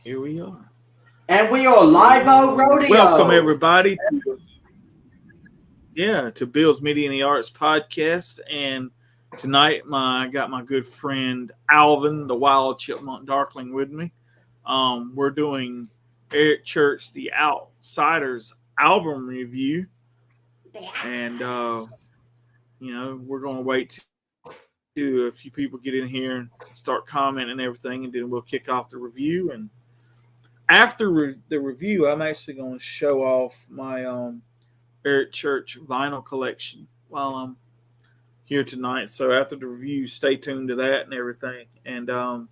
Here we are. And we are live on Welcome rodeo. everybody to Bill's Media and the Arts podcast. And tonight I got my good friend Alvin, the Wild Chipmunk Darkling, with me. We're doing Eric Church, The Outsiders album review. And we're gonna wait to a few people get in here and start commenting and everything, and then we'll kick off the review. And after the review, I'm actually going to show off my Eric Church vinyl collection while I'm here tonight. So after the review, stay tuned to that and everything. And Oh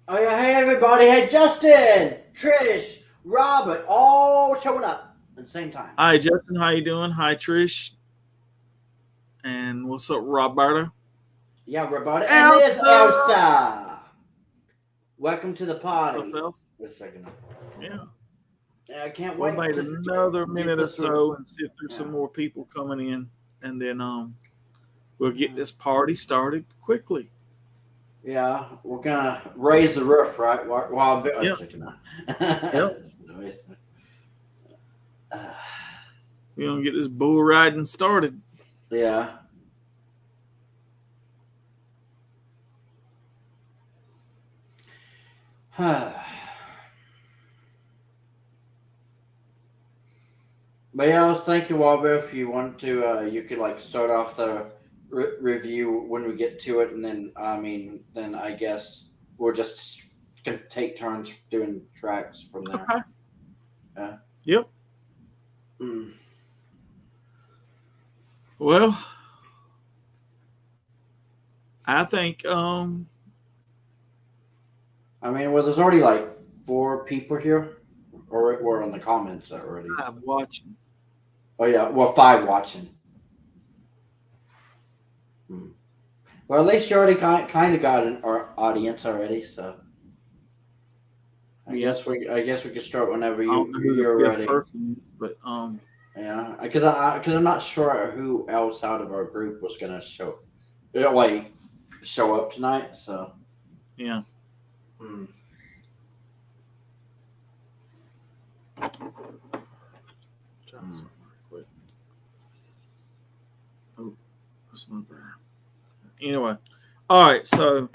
yeah, hey everybody, hey Justin, Trish, Robert, all showing up at the same time. Hi Justin, how you doing? Hi Trish. And what's up, Roberta? Yeah, Roberta, and there's Elsa. Welcome to the party. What's a second. Yeah. I can't We'll wait. wait another minute or so and see if there's some more people coming in, and then we'll get this party started quickly. Yeah, we're gonna raise the roof, right? While Yep. We're gonna get this bull riding started. Yeah. But yeah, I was thinking, Walter, if you want to, you could like start off the review when we get to it, and then then I guess we're just gonna take turns doing tracks from there. Okay. Yeah. Yep. Mm. Well, I think there's already like 4 people here, or we're in the comments already. I'm watching. Oh yeah, well 5 watching. Well, at least you already kind of got an audience already, so I guess we could start whenever you're ready. But yeah, because I'm not sure who else out of our group was gonna show up tonight. So yeah. Oh, that's not bad. Anyway, all right. So,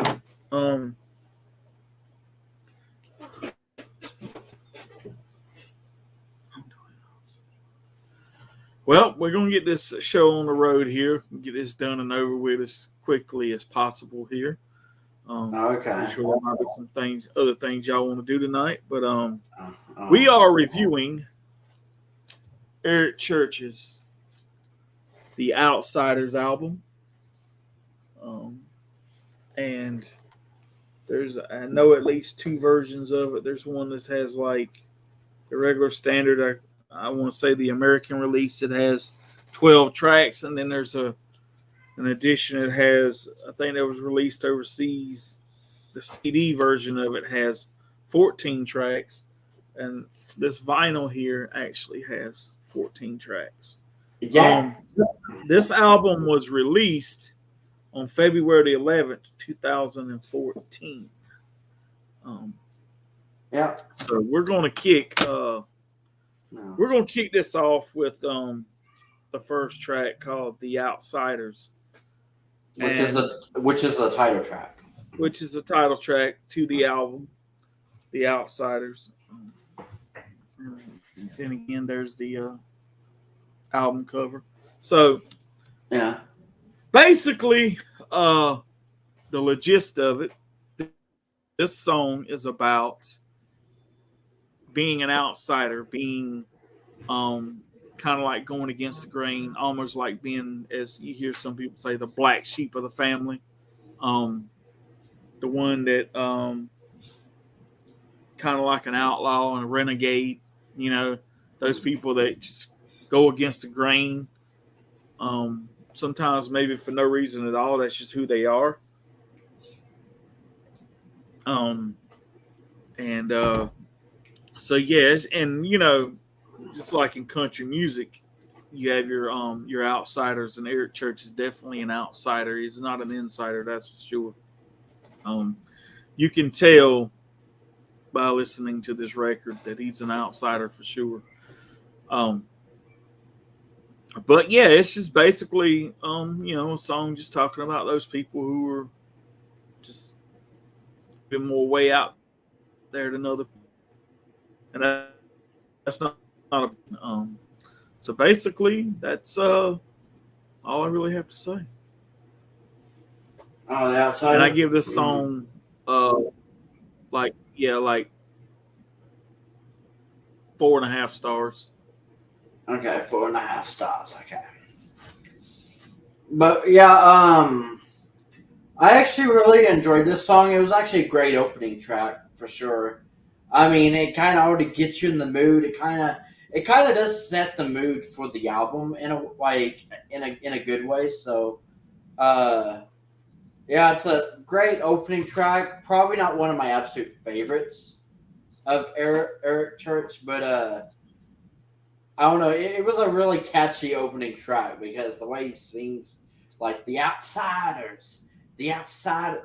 well, we're gonna get this show on the road here. Get this done and over with as quickly as possible here. Okay. I'm sure there might be some other things y'all want to do tonight, but we are reviewing Eric Church's The Outsiders album. And I know at least 2 versions of it. There's one that has like the regular standard. I want to say the American release. It has 12 tracks, and then there's an edition that has, I think that was released overseas. The CD version of it has 14 tracks, and this vinyl here actually has 14 tracks. Yeah. This album was released on February 11th, 2014. Yeah. So we're gonna kick this off with the first track called "The Outsiders," which is the title track. Which is the title track to the album, "The Outsiders." And then again, there's the album cover. So yeah. Basically, the gist of it, this song is about being an outsider, being kind of like going against the grain, almost like being, as you hear some people say, the black sheep of the family, the one that kind of like an outlaw and a renegade, those people that just go against the grain. Sometimes maybe for no reason at all. That's just who they are. So yes, and just like in country music, you have your outsiders, and Eric Church is definitely an outsider. He's not an insider, that's for sure. Um, you can tell by listening to this record that he's an outsider for sure. Um, but yeah, it's just basically, a song just talking about those people who are just been more way out there than other, and that's not a. So basically, that's all I really have to say. Oh, the And I outsider. give this song, like 4.5 stars. Okay, 4.5 stars. Okay, but yeah, I actually really enjoyed this song. It was actually a great opening track for sure. I mean, it kind of already gets you in the mood. It kind of does set the mood for the album in a good way. So, uh, yeah, it's a great opening track. Probably not one of my absolute favorites of Eric Church, but I don't know. It was a really catchy opening track because the way he sings, like the outside,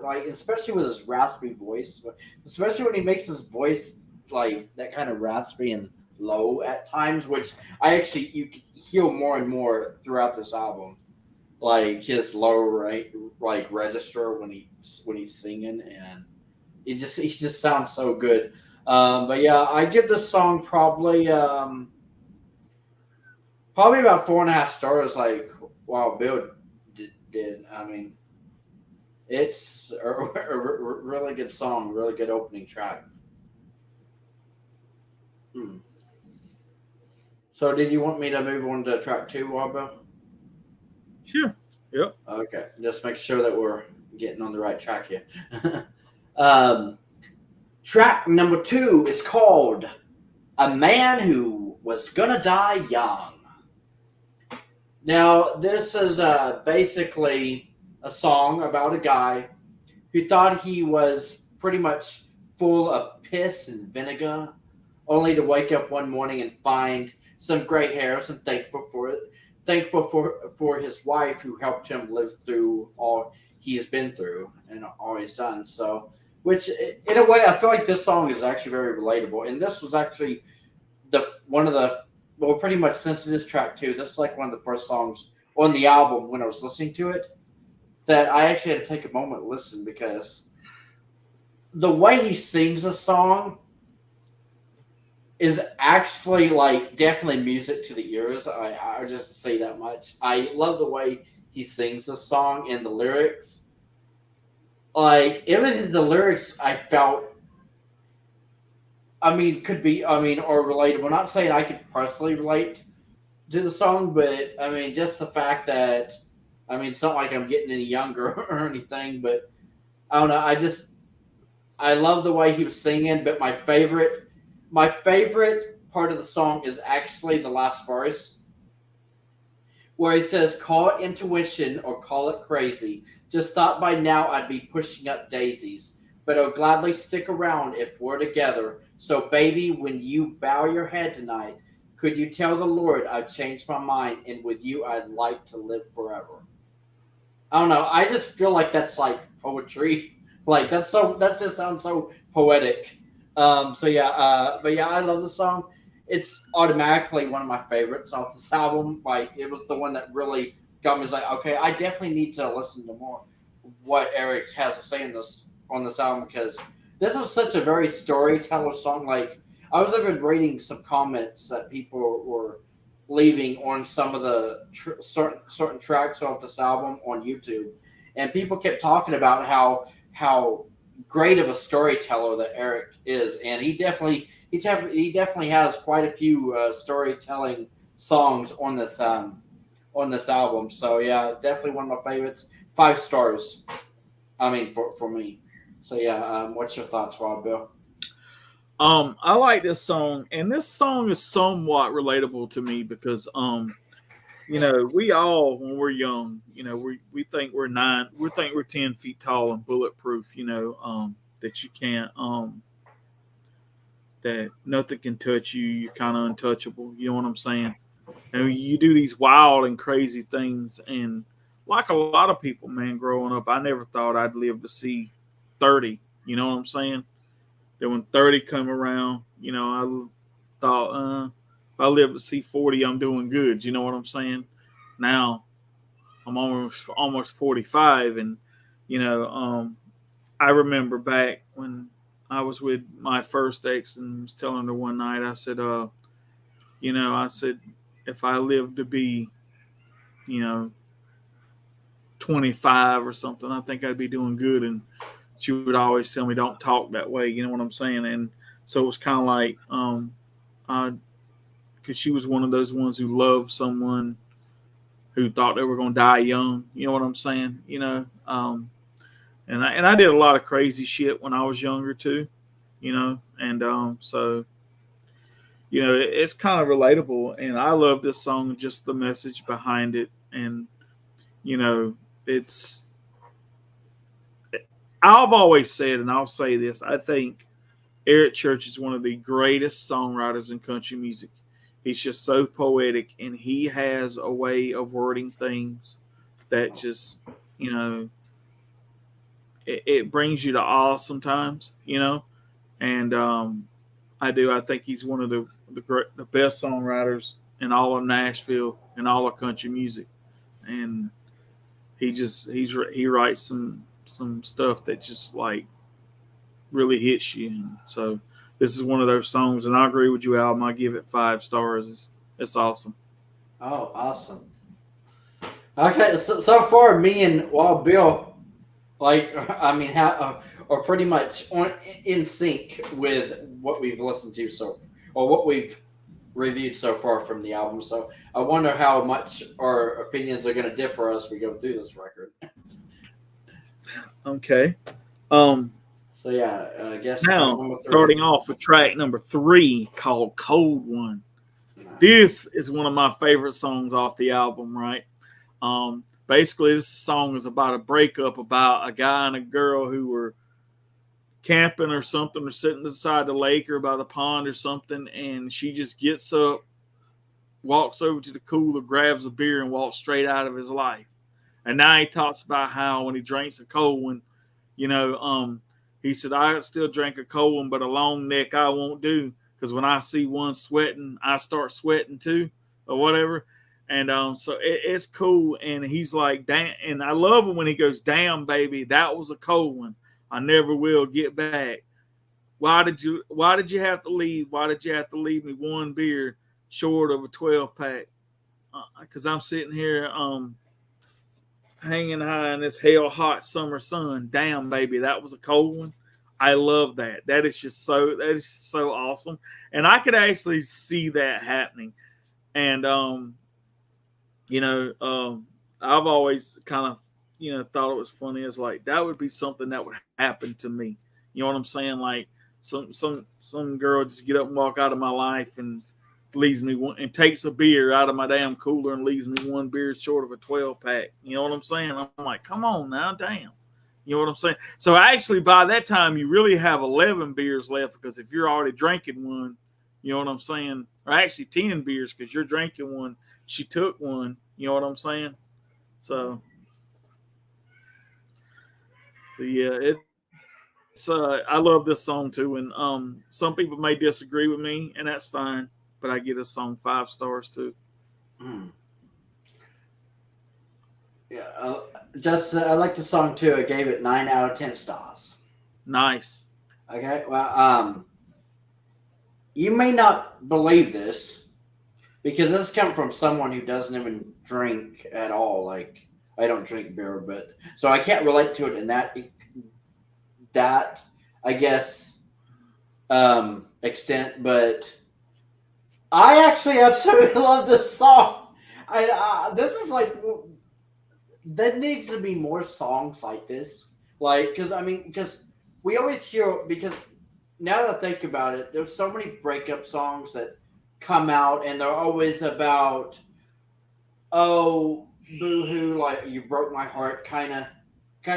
like especially with his raspy voice, especially when he makes his voice like that kind of raspy and low at times, which you can hear more and more throughout this album, like his low like register when he's singing, and he just sounds so good. But yeah, I give this song probably about 4.5 stars. Like, wow, Bill did. I mean, it's a really good song, really good opening track. Hmm. So, did you want me to move on to track two, Bill? Sure. Yep. Okay, just make sure that we're getting on the right track here. um, Track number two is called "A Man Who Was Gonna Die Young." Now, this is basically a song about a guy who thought he was pretty much full of piss and vinegar, only to wake up one morning and find some gray hairs and thankful for it. Thankful for his wife who helped him live through all he's been through and all he's done. So, which in a way, I feel like this song is actually very relatable. And this was actually the one of the well, pretty much since this track too. This is like one of the first songs on the album when I was listening to it that I actually had to take a moment to listen because the way he sings the song is actually like definitely music to the ears. I just say that much. I love the way he sings the song and the lyrics. Like even the lyrics, I felt. I mean, could be. I mean, or relatable. Not saying I could personally relate to the song, but I mean, just the fact that. I mean, it's not like I'm getting any younger or anything, but I don't know. I love the way he was singing, but my favorite part of the song is actually the last verse where he says, "Call it intuition or call it crazy. Just thought by now I'd be pushing up daisies, but I'll gladly stick around if we're together. So, baby, when you bow your head tonight, could you tell the Lord I've changed my mind and with you I'd like to live forever?" I don't know. I just feel like that's like poetry. Like that just sounds so poetic. So yeah, but yeah, I love the song. It's automatically one of my favorites off this album. Like it was the one that really got me. It's like okay, I definitely need to listen to more what Eric has to say in this on this album because this is such a very storyteller song. Like I was even reading some comments that people were leaving on some of the certain tracks off this album on YouTube, and people kept talking about how great of a storyteller that Eric is, and he definitely has quite a few storytelling songs on this album. So yeah, definitely one of my favorites. 5 stars. I mean for me. So yeah, what's your thoughts, Rob Bill? I like this song, and this song is somewhat relatable to me because we all when we're young, we think we think we're 10 feet tall and bulletproof, that you can't that nothing can touch you, you're kinda untouchable, you know what I'm saying? And you do these wild and crazy things and like a lot of people, man, growing up, I never thought I'd live to see 30. You know what I'm saying? Then when 30 come around, I thought, if I live to see 40, I'm doing good. You know what I'm saying? Now I'm almost 45, and I remember back when I was with my first ex and was telling her one night, I said, I said, if I live to be, you know, 25 or something, I think I'd be doing good. And she would always tell me, don't talk that way. You know what I'm saying? And so it was kind of like, because she was one of those ones who loved someone who thought they were going to die young. You know what I'm saying? And I did a lot of crazy shit when I was younger too, and so it's kind of relatable, and I love this song, just the message behind it, and it's. I've always said, and I'll say this: I think Eric Church is one of the greatest songwriters in country music. He's just so poetic, and he has a way of wording things that just, it brings you to awe sometimes, and I think he's one of the best songwriters in all of Nashville and all of country music, and he writes some stuff that just like really hits you. And so this is one of those songs, and I agree with you, Al. I give it 5 stars. It's awesome. Oh, awesome. Okay, so far, me and Wild Bill, are pretty much in sync with what we've listened to or what we've reviewed so far from the album. So I wonder how much our opinions are going to differ as we go through this record. Okay. So yeah, I guess now starting off with track number 3 called "Cold One." Nice. This is one of my favorite songs off the album. Right. Basically, this song is about a breakup, about a guy and a girl who were camping or something, or sitting beside the lake or by the pond or something, and she just gets up, walks over to the cooler, grabs a beer, and walks straight out of his life. And now he talks about how when he drinks a cold one, he said, I still drink a cold one, but a long neck I won't do, because when I see one sweating, I start sweating too, or whatever. And so it's cool. And he's like, damn. And I love it when he goes, damn, baby, that was a cold one. I never will get back. Why did you have to leave? Why did you have to leave me one beer short of a 12-pack? Because I'm sitting here hanging high in this hell hot summer sun. Damn, baby, that was a cold one. I love that. That is just so awesome. And I could actually see that happening. And I've always kind of thought it was funny. It's like that would be something that would happen to me. You know what I'm saying? Like some girl just get up and walk out of my life and leaves me one, and takes a beer out of my damn cooler and leaves me one beer short of a 12-pack. You know what I'm saying? I'm like, come on now, damn. You know what I'm saying? So actually, by that time, you really have 11 beers left, because if you're already drinking one, you know what I'm saying? Or actually 10 beers, because you're drinking one. She took one. You know what I'm saying? So yeah, I love this song too, and some people may disagree with me, and that's fine. But I give this song 5 stars too. Yeah, I like the song too. I gave it 9 out of 10 stars. Nice. Okay, well, you may not believe this, because this comes from someone who doesn't even drink at all. Like, I don't drink beer, but so I can't relate to it in that I guess extent. But I actually absolutely love this song. This is like, there needs to be more songs like this. Like, because we always hear, because now that I think about it, there's so many breakup songs that come out, and they're always about, oh, boo-hoo, like, you broke my heart, kind of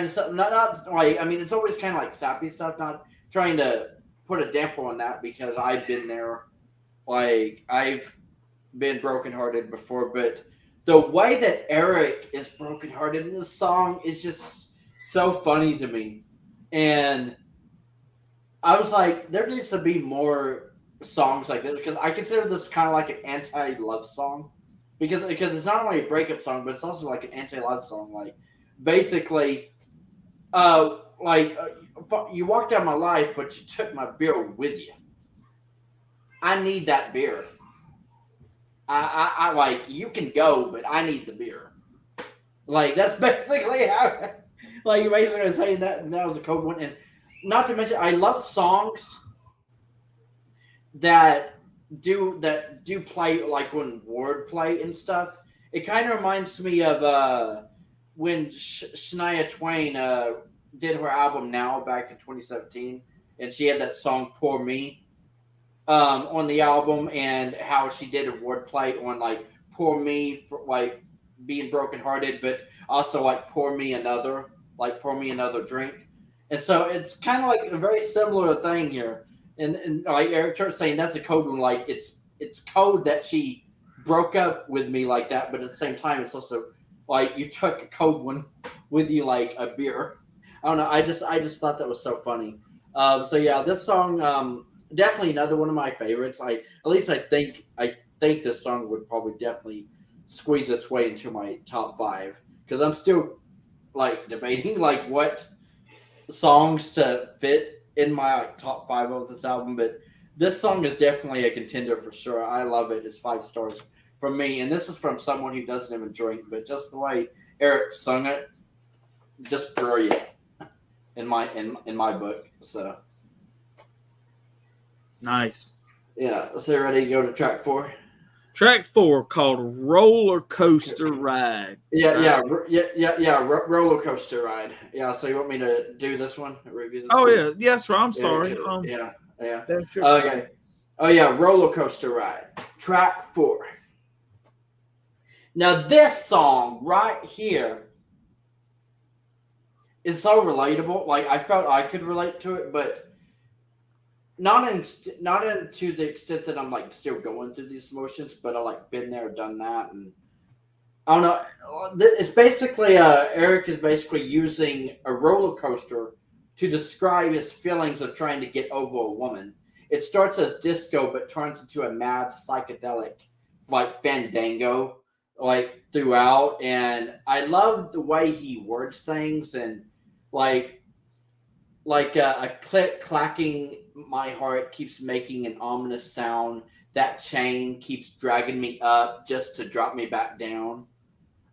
something. Not like, it's always kind of like sappy stuff. Not trying to put a damper on that, because I've been there. Like, I've been brokenhearted before, but the way that Eric is brokenhearted in this song is just so funny to me. And I was like, there needs to be more songs like this because I consider this kind of like an anti-love song because it's not only a breakup song, but it's also like an anti-love song. Like basically, you walked out my life, but you took my beer with you. I need that beer. I like you can go, but I need the beer. Like that's basically how. Like you basically saying that was a code one, and not to mention I love songs that do play like when word play and stuff. It kind of reminds me of when Shania Twain did her album Now back in 2017, and she had that song "Poor Me" on the album, and how she did a wordplay on like "Poor Me" for like being brokenhearted, but also like pour me another drink. And so it's kind of like a very similar thing here. And like Eric Church saying that's a code one, like it's code that she broke up with me like that, but at the same time it's also like you took a code one with you like a beer. I don't know. I just thought that was so funny. So yeah, this song definitely another one of my favorites. I think this song would probably definitely squeeze its way into my top five because I'm still like debating like what songs to fit in my like, top five of this album, but this song is definitely a contender for sure. I love it. It's 5 stars from me, and this is from someone who doesn't even drink, but just the way Eric sung it, just brilliant in my book. So Nice. yeah, so ready to go to track 4. Track 4 called Roller Coaster Ride. Roller coaster ride. Yeah, so you want me to do this one? Review this? Oh one? yeah, yes, sir. I'm Yeah, sorry. yeah. That's your Okay. Oh yeah, roller coaster ride. Track 4. Now this song right here is so relatable. Like I felt I could relate to it, but not in to the extent that I'm like still going through these emotions, but I like been there, done that, and I don't know. It's basically Eric is basically using a roller coaster to describe his feelings of trying to get over a woman. It starts as disco, but turns into a mad psychedelic, like fandango, like throughout. And I love the way he words things and like a click clacking. My heart keeps making an ominous sound. That chain keeps dragging me up just to drop me back down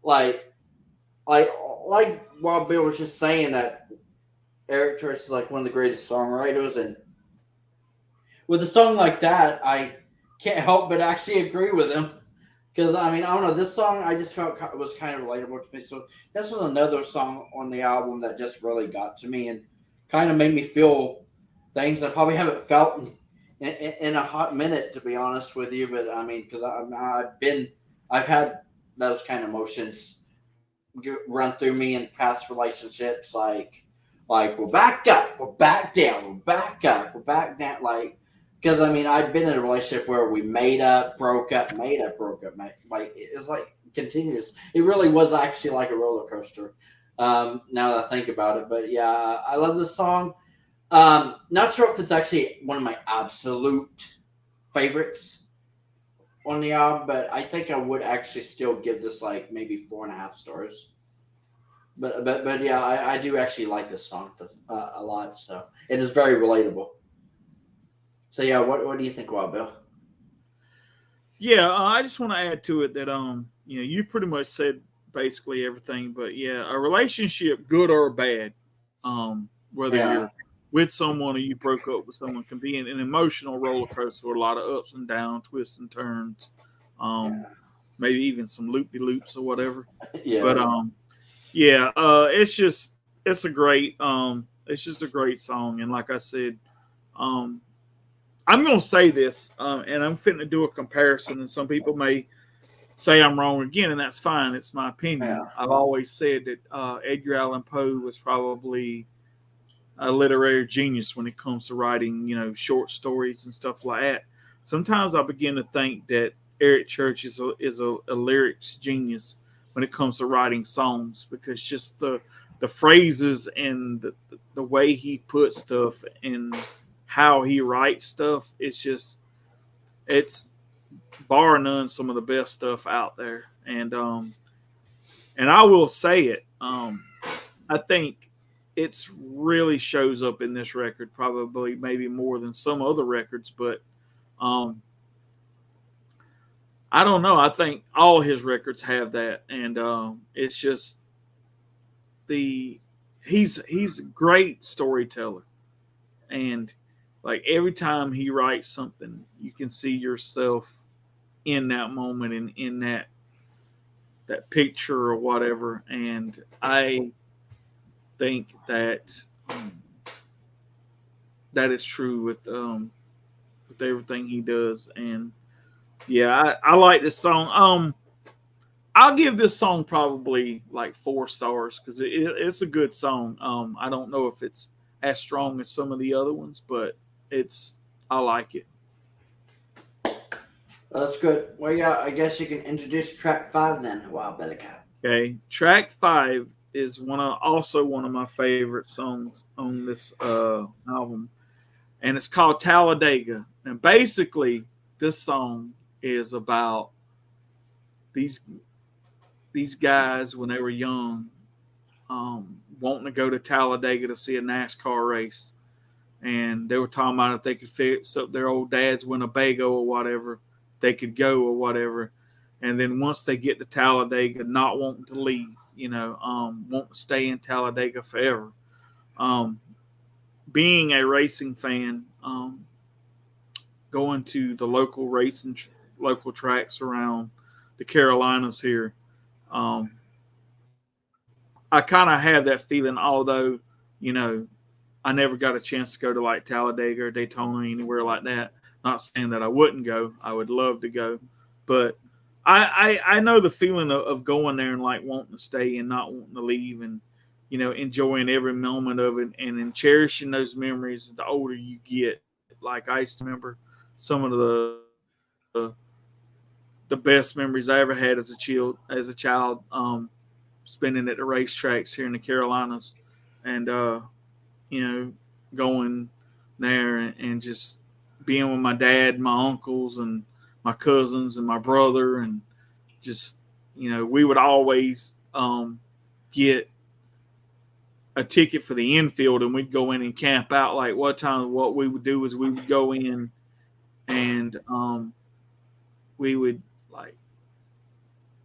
like like like while Bill was just saying that Eric Church is like one of the greatest songwriters, and with a song like that, I can't help but actually agree with him. Because I mean, I don't know, this song I just felt was kind of relatable to me. So this was another song on the album that just really got to me and kind of made me feel things I probably haven't felt in a hot minute, to be honest with you. But I mean, because I've had those kind of emotions run through me in past relationships, like we're back up, we're back down, we're back up, we're back down, like because I mean I've been in a relationship where we made up, broke up, made up, broke up, like it was like continuous. It really was actually like a roller coaster. Now that I think about it, but yeah, I love this song. Not sure if it's actually one of my absolute favorites on the album, but I think I would actually still give this like maybe 4.5 stars. But yeah, I do actually like this song a lot. So it is very relatable. So yeah, what do you think, Wild Bill? Yeah, I just want to add to it that you pretty much said basically everything, but yeah, a relationship, good or bad, whether Yeah, you're with someone or you broke up with someone, can be an emotional roller coaster with a lot of ups and downs, twists and turns, um, yeah, maybe even some loop de loops or whatever. But yeah, yeah, it's just a great song, and like I said, um, I'm going to say this, and I'm fitting to do a comparison, and some people may say I'm wrong again, and that's fine. It's my opinion. yeah, I've always said that Edgar Allan Poe was probably a literary genius when it comes to writing, short stories and stuff like that. Sometimes I begin to think that Eric Church is a lyrics genius when it comes to writing songs because just the the phrases and the way he puts stuff and how he writes stuff. It's bar none some of the best stuff out there. And I will say it. I think it's really shows up in this record, probably maybe more than some other records, but um, I don't know. I think all his records have that, and it's just the he's a great storyteller, and like every time he writes something, you can see yourself in that moment and in that picture or whatever. And I think that that is true with everything he does. And yeah, I like this song. I'll give this song probably like 4 stars because it's a good song. I don't know if it's as strong as some of the other ones, but I like it. That's good. Well, yeah, I guess you can introduce track 5 then, Wild Billy Cow. Okay, track 5 is also one of my favorite songs on this album, and it's called Talladega. And basically, this song is about these guys when they were young, wanting to go to Talladega to see a NASCAR race, and they were talking about if they could fix up their old dad's Winnebago or whatever, they could go or whatever. And then once they get to Talladega, not wanting to leave, wanting to stay in Talladega forever. Being a racing fan, going to the local tracks around the Carolinas here, I kind of have that feeling, although, I never got a chance to go to like Talladega or Daytona, anywhere like that. Not saying that I wouldn't go. I would love to go. But I know the feeling of going there and like wanting to stay and not wanting to leave, and, enjoying every moment of it and then cherishing those memories the older you get. Like I used to remember some of the best memories I ever had as a child, spending at the racetracks here in the Carolinas, and going there and just being with my dad, my uncles, and my cousins and my brother, and just we would always get a ticket for the infield, and we'd go in and camp out. Like what we would do is we would go in and we would like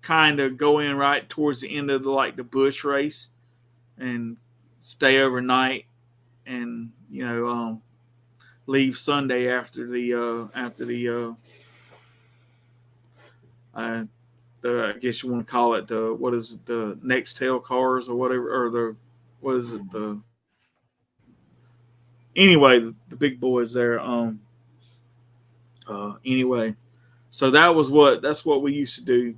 kind of go in right towards the end of the Busch race and stay overnight, and leave Sunday after the I guess you want to call it the next tail cars or whatever, or anyway, the big boys there. Anyway, so that's what we used to do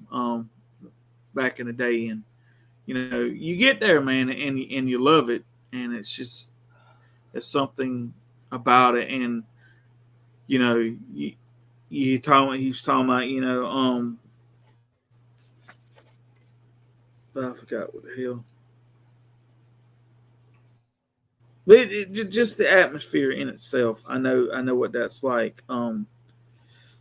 back in the day. And you get there, man, and you love it, and it's something about it. And he was talking about I forgot what the hell. Just the atmosphere in itself. I know what that's like.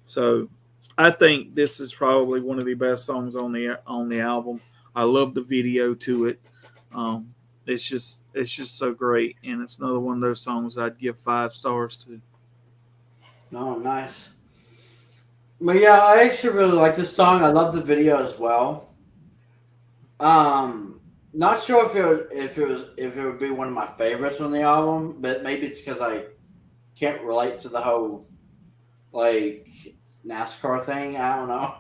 So I think this is probably one of the best songs on the album. I love the video to it. It's just so great, and it's another one of those songs I'd give 5 stars to. Oh, nice. But yeah, I actually really like this song. I love the video as well. Not sure if it would be one of my favorites on the album, but maybe it's because I can't relate to the whole like NASCAR thing. I don't know.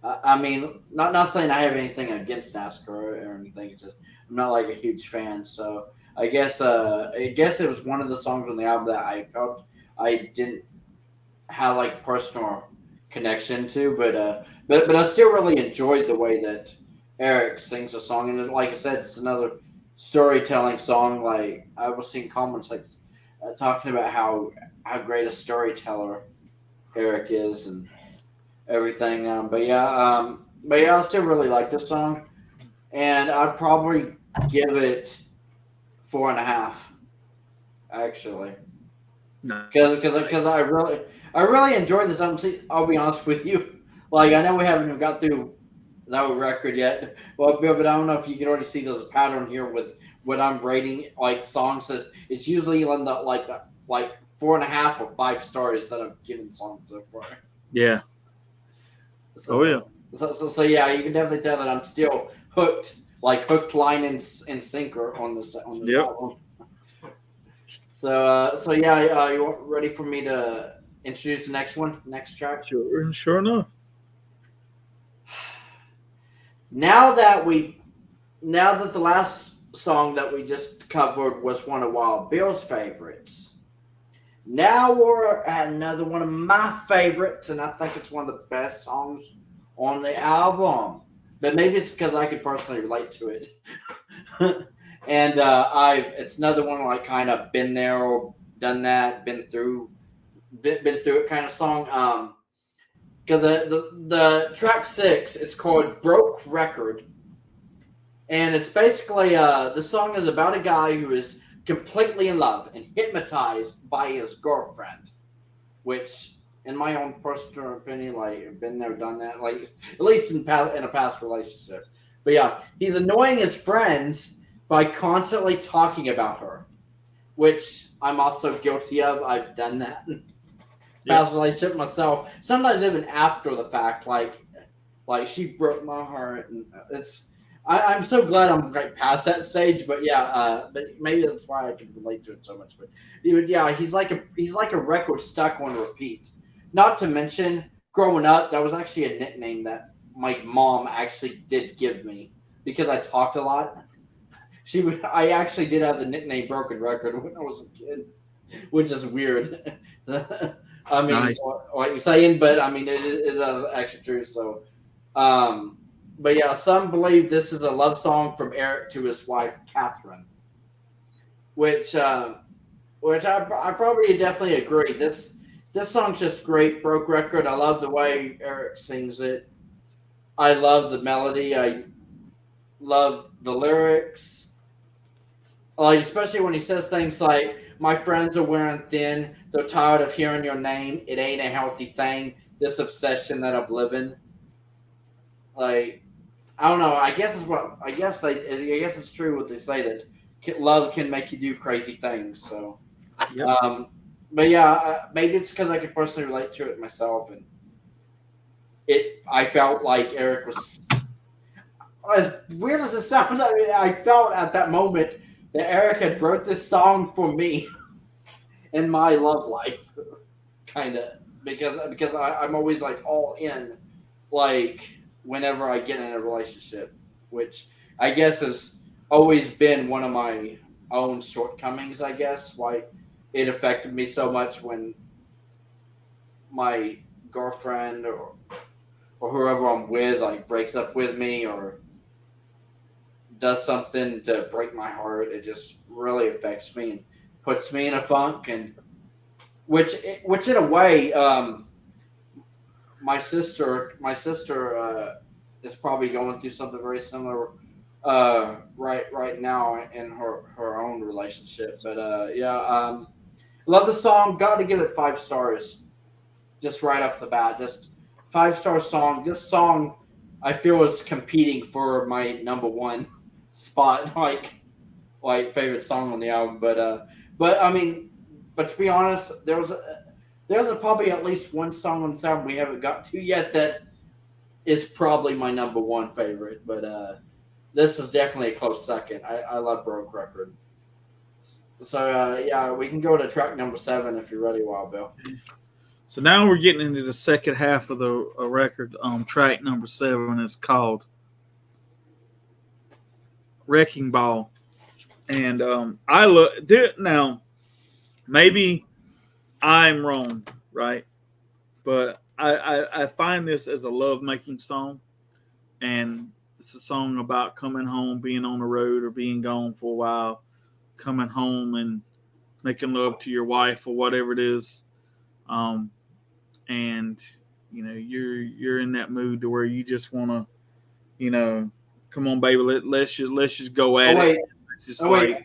I mean, not saying I have anything against NASCAR or anything. It's just I'm not like a huge fan. So I guess it was one of the songs on the album that I felt I didn't have like personal connection to, but I still really enjoyed the way that Eric sings a song, and like I said, it's another storytelling song. Like I was seeing comments like talking about how great a storyteller Eric is and everything. But yeah, I still really like this song, and I'd probably give it 4.5, actually. No. Because I really enjoyed this album. See, I'll be honest with you. Like, I know we haven't even got through that record yet. Well, but I don't know if you can already see there's a pattern here with what I'm rating like songs. Says it's usually in the like 4.5 or 5 stars that I've given songs so far. Yeah. So, Oh yeah. So yeah, you can definitely tell that I'm still hooked, like hooked line and sinker on this album. So yeah, you ready for me to introduce the next track? Sure enough. Now that the last song that we just covered was one of Wild Bill's favorites. Now we're at another one of my favorites, and I think it's one of the best songs on the album. But maybe it's because I could personally relate to it. And it's another one like kind of been there or done that, been through it kind of song. Because the track 6, it's called Broke Record. And it's basically, the song is about a guy who is completely in love and hypnotized by his girlfriend. Which, in my own personal opinion, like, been there, done that. Like, at least in a past relationship. But yeah, he's annoying his friends by constantly talking about her. Which I'm also guilty of. I've done that. Past relationship myself. Sometimes even after the fact, like she broke my heart, and I'm so glad I'm like past that stage. But yeah, but maybe that's why I can relate to it so much. But yeah, he's like a record stuck on repeat. Not to mention, growing up, that was actually a nickname that my mom actually did give me because I talked a lot. I actually did have the nickname Broken Record when I was a kid, which is weird. I mean, Nice. what you're saying, but I mean, it is actually true. So, but yeah, some believe this is a love song from Eric to his wife Catherine, which I probably definitely agree. This song's just great. Broke Record. I love the way Eric sings it. I love the melody. I love the lyrics. Like, especially when he says things like, "My friends are wearing thin. They're tired of hearing your name. It ain't a healthy thing. This obsession that I'm living." Like, I don't know. I guess it's true what they say that love can make you do crazy things. So, Yep. but yeah, maybe it's because I can personally relate to it myself, and I felt like Eric was, as weird as it sounds. I mean, I felt at that moment that Eric had wrote this song for me in my love life, kind of, because I'm always like all in, like whenever I get in a relationship, which I guess has always been one of my own shortcomings. I guess why it affected me so much when my girlfriend or whoever I'm with like breaks up with me or does something to break my heart. It just really affects me and puts me in a funk, and which in a way, my sister is probably going through something very similar right now in her own relationship. But love the song. Got to give it 5 stars, just right off the bat. Just 5-star song. This song I feel is competing for my number 1 spot, like favorite song on the album. But I mean, but to be honest, there's probably at least one song on this album we haven't got to yet that is probably my number 1 favorite. But this is definitely a close second. I love Broke Record. So yeah, we can go to track number 7 if you're ready, Wild Bill. So now we're getting into the second half of the record. Track number 7 is called Wrecking Ball, and I look now. Maybe I'm wrong, right? But I find this as a love-making song, and it's a song about coming home, being on the road, or being gone for a while, coming home and making love to your wife or whatever it is, and you're in that mood to where you just want to, come on, baby, let's just go at it. Wait.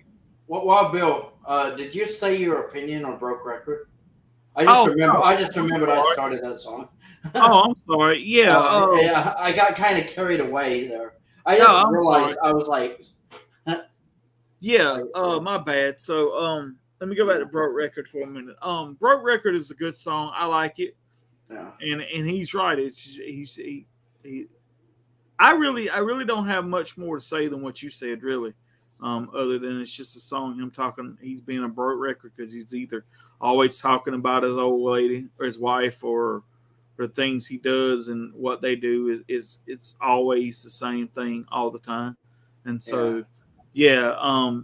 Well, Bill, did you say your opinion on Broke Record? Oh, I just I'm remembered I sorry. started that song. Oh, I'm sorry. Yeah. Yeah, I got kind of carried away there. I No, just I'm sorry. realized I was like, Yeah. like, My bad. So, let me go back yeah, to Broke Record for a minute. Broke Record is a good song. I like it, yeah, and he's right. He I really don't have much more to say than what you said, really. Other than it's just a song him talking. He's being a broke record because he's either always talking about his old lady or his wife or the things he does and what they do is it's always the same thing all the time. And yeah. so, yeah,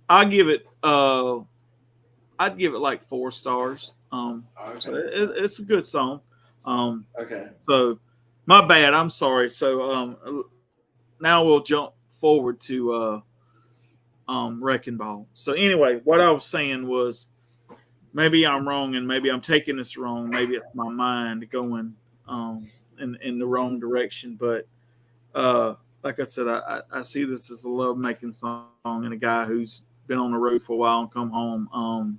I give it I'd give it like 4 stars. So Okay, it's a good song. Um, okay. so my bad. I'm sorry. So now we'll jump forward to Wrecking Ball. So anyway, what I was saying was maybe I'm wrong and maybe I'm taking this wrong. Maybe it's my mind going in the wrong direction. But like I said, I see this as a love making song and a guy who's been on the road for a while and come home.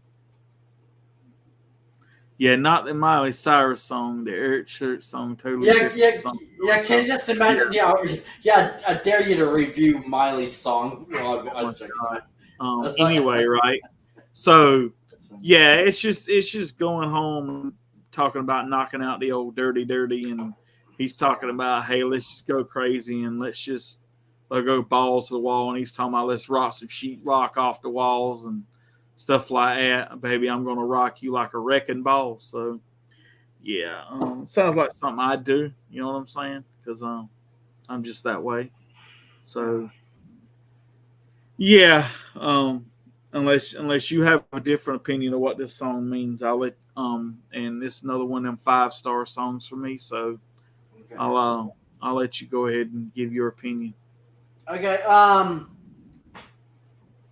Yeah, not the Miley Cyrus song, the Eric Church song, totally Yeah, different yeah, song. yeah. Can you just Yeah, imagine? Yeah, yeah. I dare you to review Miley's song. Well, oh I my was checking god. that. That's like, Anyway, right? So yeah, it's just going home and talking about knocking out the old dirty, and he's talking about hey, let's just go crazy and let's go balls to the wall, and he's talking about let's rock some sheetrock off the walls and stuff like that. Baby, I'm gonna rock you like a wrecking ball. So yeah, sounds like something I'd do. You know what I'm saying? Because I'm just that way. So yeah, unless you have a different opinion of what this song means, I'll let and this is another one of them 5 star songs for me. So okay. I'll let you go ahead and give your opinion. Okay.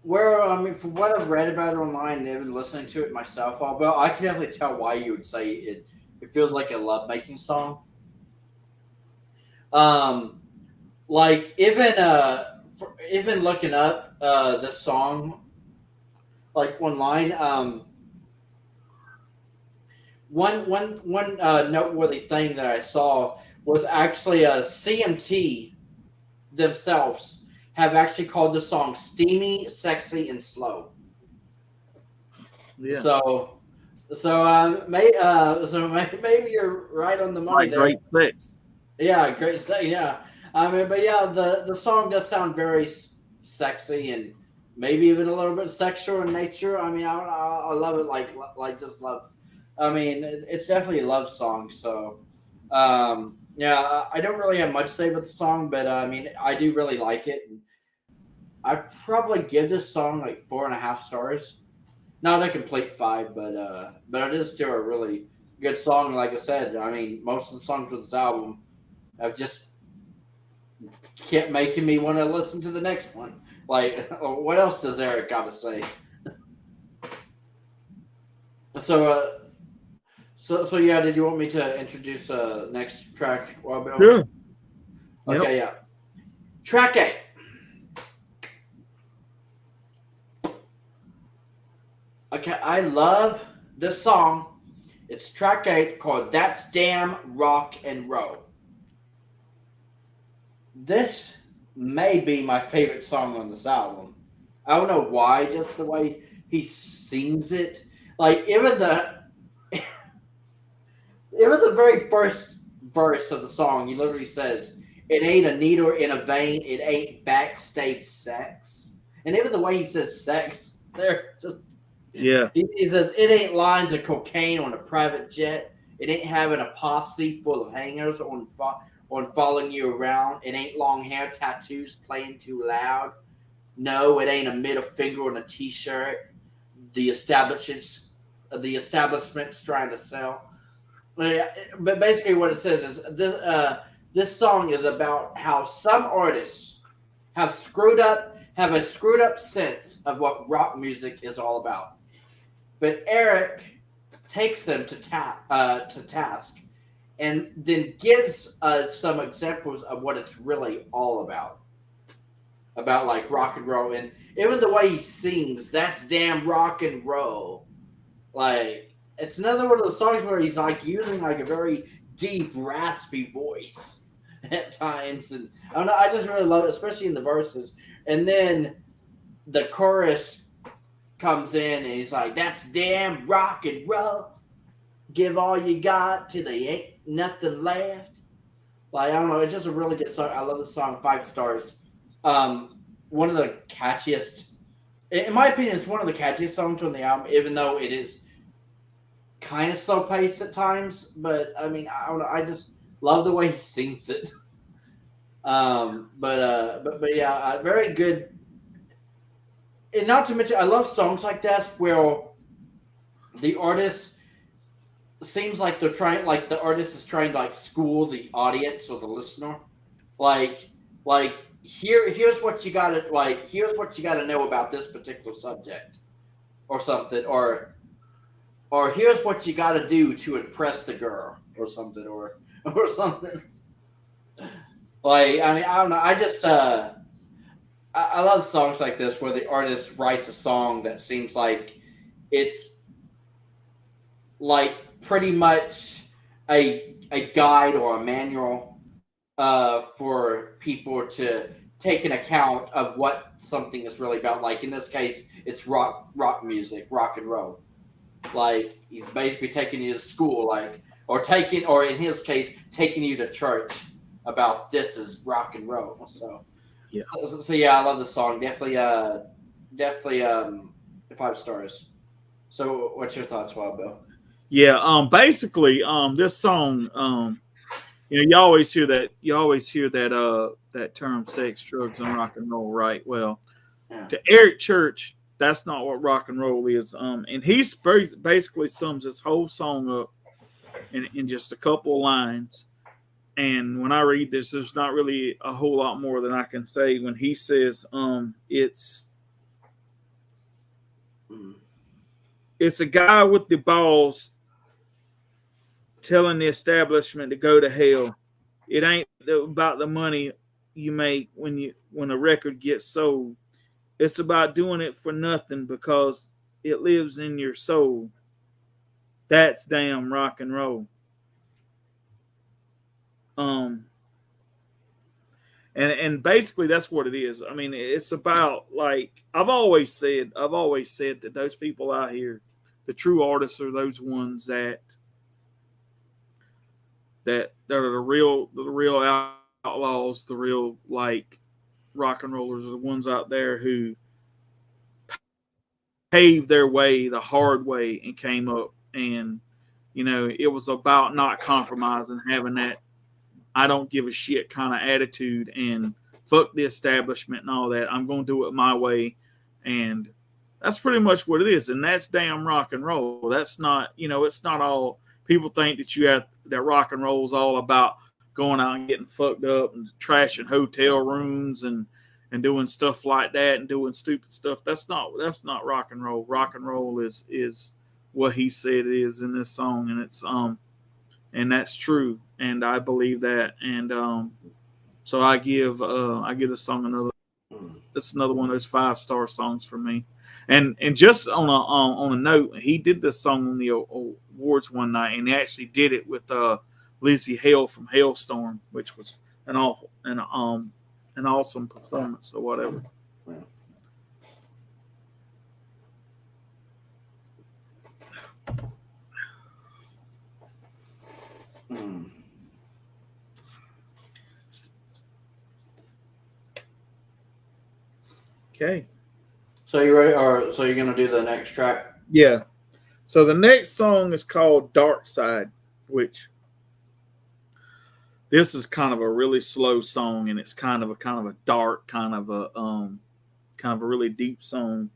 Where I mean, from what I've read about it online and even listening to it myself, well, I can definitely tell why you would say it. It feels like a love making song. Um, like even looking up the song like online, one noteworthy thing that I saw was actually CMT themselves have actually called the song steamy, sexy, and slow. Yeah, So, maybe you're right on the money like there. great sex. Yeah, great stuff. Yeah, I mean, but yeah, the song does sound very sexy and maybe even a little bit sexual in nature. I mean, I love it, like just love. I mean, it's definitely a love song. So, yeah, I don't really have much to say about the song, but I mean, I do really like it. I'd probably give this song like 4.5 stars. Not a complete five, but it is still a really good song. Like I said, I mean, most of the songs with this album have just kept making me want to listen to the next one. Like, what else does Eric got to say? So, so yeah. Did you want me to introduce next track, Wild Bill? Yeah. Yep. Okay, yeah. Track 8. Okay, I love this song. It's track 8 called "That's Damn Rock and Roll." This may be my favorite song on this album. I don't know why, just the way he sings it. Like even the very first verse of the song, he literally says, "It ain't a needle in a vein. It ain't backstage sex." And even the way he says "sex," there just Yeah. he says, "It ain't lines of cocaine on a private jet. It ain't having a posse full of hangers on following you around. It ain't long hair tattoos playing too loud. No, it ain't a middle finger on a t-shirt. The establishment's trying to sell." But basically, what it says is this song is about how some artists have a screwed up sense of what rock music is all about. But Eric takes them to task and then gives us some examples of what it's really all about. about like rock and roll, and even the way he sings, that's damn rock and roll. Like it's another one of those songs where he's like using like a very deep, raspy voice at times, and I don't know. I just really love it, especially in the verses. And then the chorus comes in, and he's like, "That's damn rock and roll. Give all you got till they ain't nothing left." Like I don't know, it's just a really good song. I love the song. 5 stars. One of the catchiest, in my opinion, it's one of the catchiest songs on the album, even though it is kind of slow paced at times. But I mean, I don't know. I just love the way he sings it. But yeah, very good. And not to mention, I love songs like that where the artist seems like they're trying, like the artist is trying to like school the audience or the listener, like like here's what you gotta like here's what you gotta know about this particular subject or something, or here's what you gotta do to impress the girl or something, or something. Like I mean, I don't know. I just I love songs like this where the artist writes a song that seems like it's like pretty much a guide or a manual for people to take an account of what something is really about. Like in this case, it's rock music, rock and roll. Like he's basically taking you to school, like or in his case, taking you to church about this is rock and roll. Yeah. So yeah, I love the song. Definitely 5 stars. So what's your thoughts, Wild Bill? Yeah. Basically, this song, you always hear that. You always hear that. That term, sex, drugs, and rock and roll, right? Well, Yeah. to Eric Church, that's not what rock and roll is. And he basically sums this whole song up in just a couple of lines. And when I read this, there's not really a whole lot more than I can say. When he says, Mm. it's a guy with the balls telling the establishment to go to hell. It ain't about the money you make when a record gets sold. It's about doing it for nothing because it lives in your soul. That's damn rock and roll. Um, and basically that's what it is. I mean, it's about like I've always said that those people out here, the true artists are those ones that are the real outlaws, the real like rock and rollers are the ones out there who paved their way the hard way and came up, and it was about not compromising, having that I don't give a shit kind of attitude and fuck the establishment and all that. I'm going to do it my way. And that's pretty much what it is. And that's damn rock and roll. That's not, it's not all people think that rock and roll is all about going out and getting fucked up and trashing hotel rooms and doing stuff like that and doing stupid stuff. That's not rock and roll. Rock and roll is what he said it is in this song. And it's, and that's true, and I believe that, and so I give the song another. It's another one of those 5-star songs for me, and just on a note, he did this song on the awards one night, and he actually did it with Lizzie Hale from Hailstorm, which was an awesome performance or whatever. Mm. Okay. So you ready? Or so you're gonna do the next track? Yeah. So the next song is called Dark Side, which this is kind of a really slow song, and it's kind of a dark, kind of a really deep song.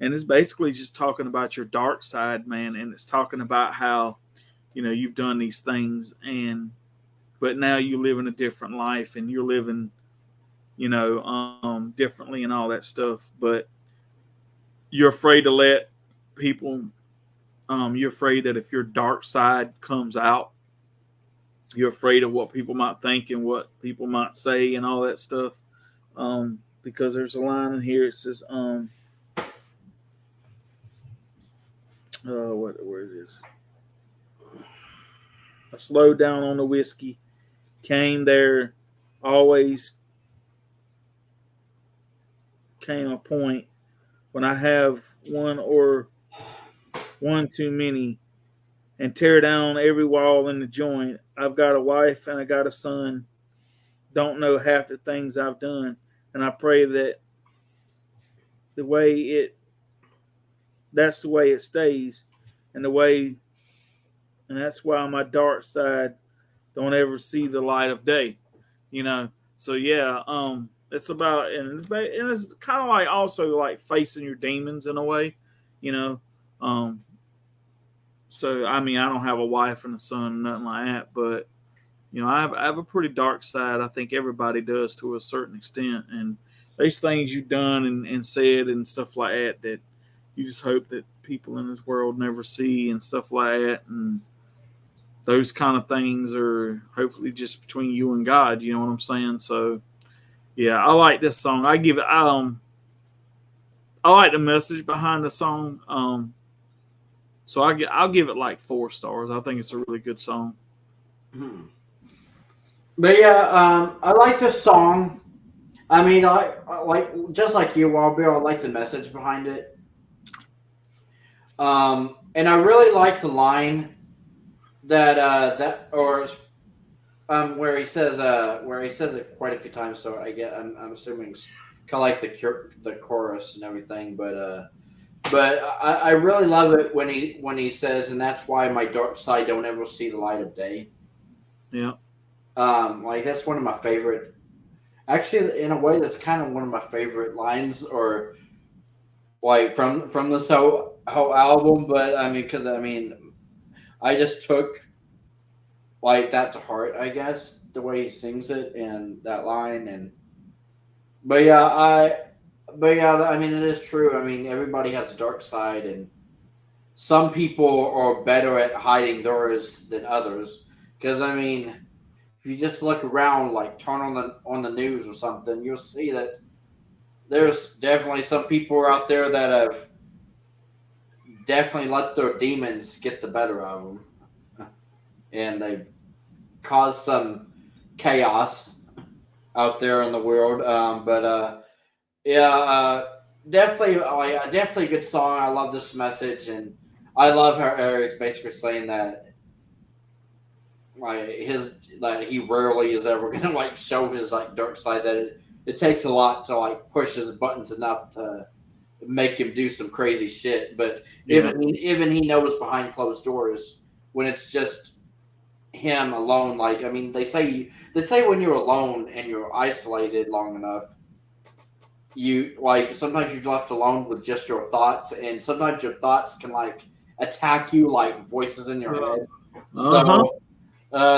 And it's basically just talking about your dark side, man, and it's talking about how you've done these things, but now you live in a different life, and you're living differently and all that stuff, but you're afraid to let people you're afraid that if your dark side comes out, you're afraid of what people might think and what people might say and all that stuff. because there's a line in here. It says, where it is? I slowed down on the whiskey, came there, always came a point when I have one too many and tear down every wall in the joint. I've got a wife and I got a son. Don't know half the things I've done. And I pray that that's the way it stays. And that's why my dark side don't ever see the light of day. So yeah, it's about, and it's kind of like also like facing your demons in a way, you know. So I mean, I don't have a wife and a son, nothing like that, but I have a pretty dark side. I think everybody does to a certain extent, and there's things you've done and said and stuff like that you just hope that people in this world never see and stuff like that, and those kind of things are hopefully just between you and God. You know what I'm saying? So yeah, I like this song. I like the message behind the song. So I'll give it like 4 stars. I think it's a really good song. But yeah, I like this song. I mean, I like, just like you, Wild Bill, I like the message behind it. And I really like the line that where he says it quite a few times. So I'm assuming it's kind of like the chorus and everything. But I really love it when he says, and that's why my dark side don't ever see the light of day. Yeah. Like that's one of my favorite. Actually, in a way, that's kind of one of my favorite lines, or like from this whole album. But I mean, because I just took like that to heart, I guess, the way he sings it and that line. But yeah, I mean, it is true. I mean, everybody has a dark side, and some people are better at hiding theirs than others. Because I mean, if you just look around, like turn on the news or something, you'll see that there's definitely some people out there that have definitely let their demons get the better of them, and they've caused some chaos out there in the world. Definitely a good song. I love this message, and I love how Eric's basically saying that he rarely is ever gonna like show his like dark side. That it takes a lot to like push his buttons enough to make him do some crazy shit. But even he knows behind closed doors when it's just him alone. Like, I mean, they say when you're alone and you're isolated long enough, you like sometimes you're left alone with just your thoughts, and sometimes your thoughts can like attack you like voices in your head.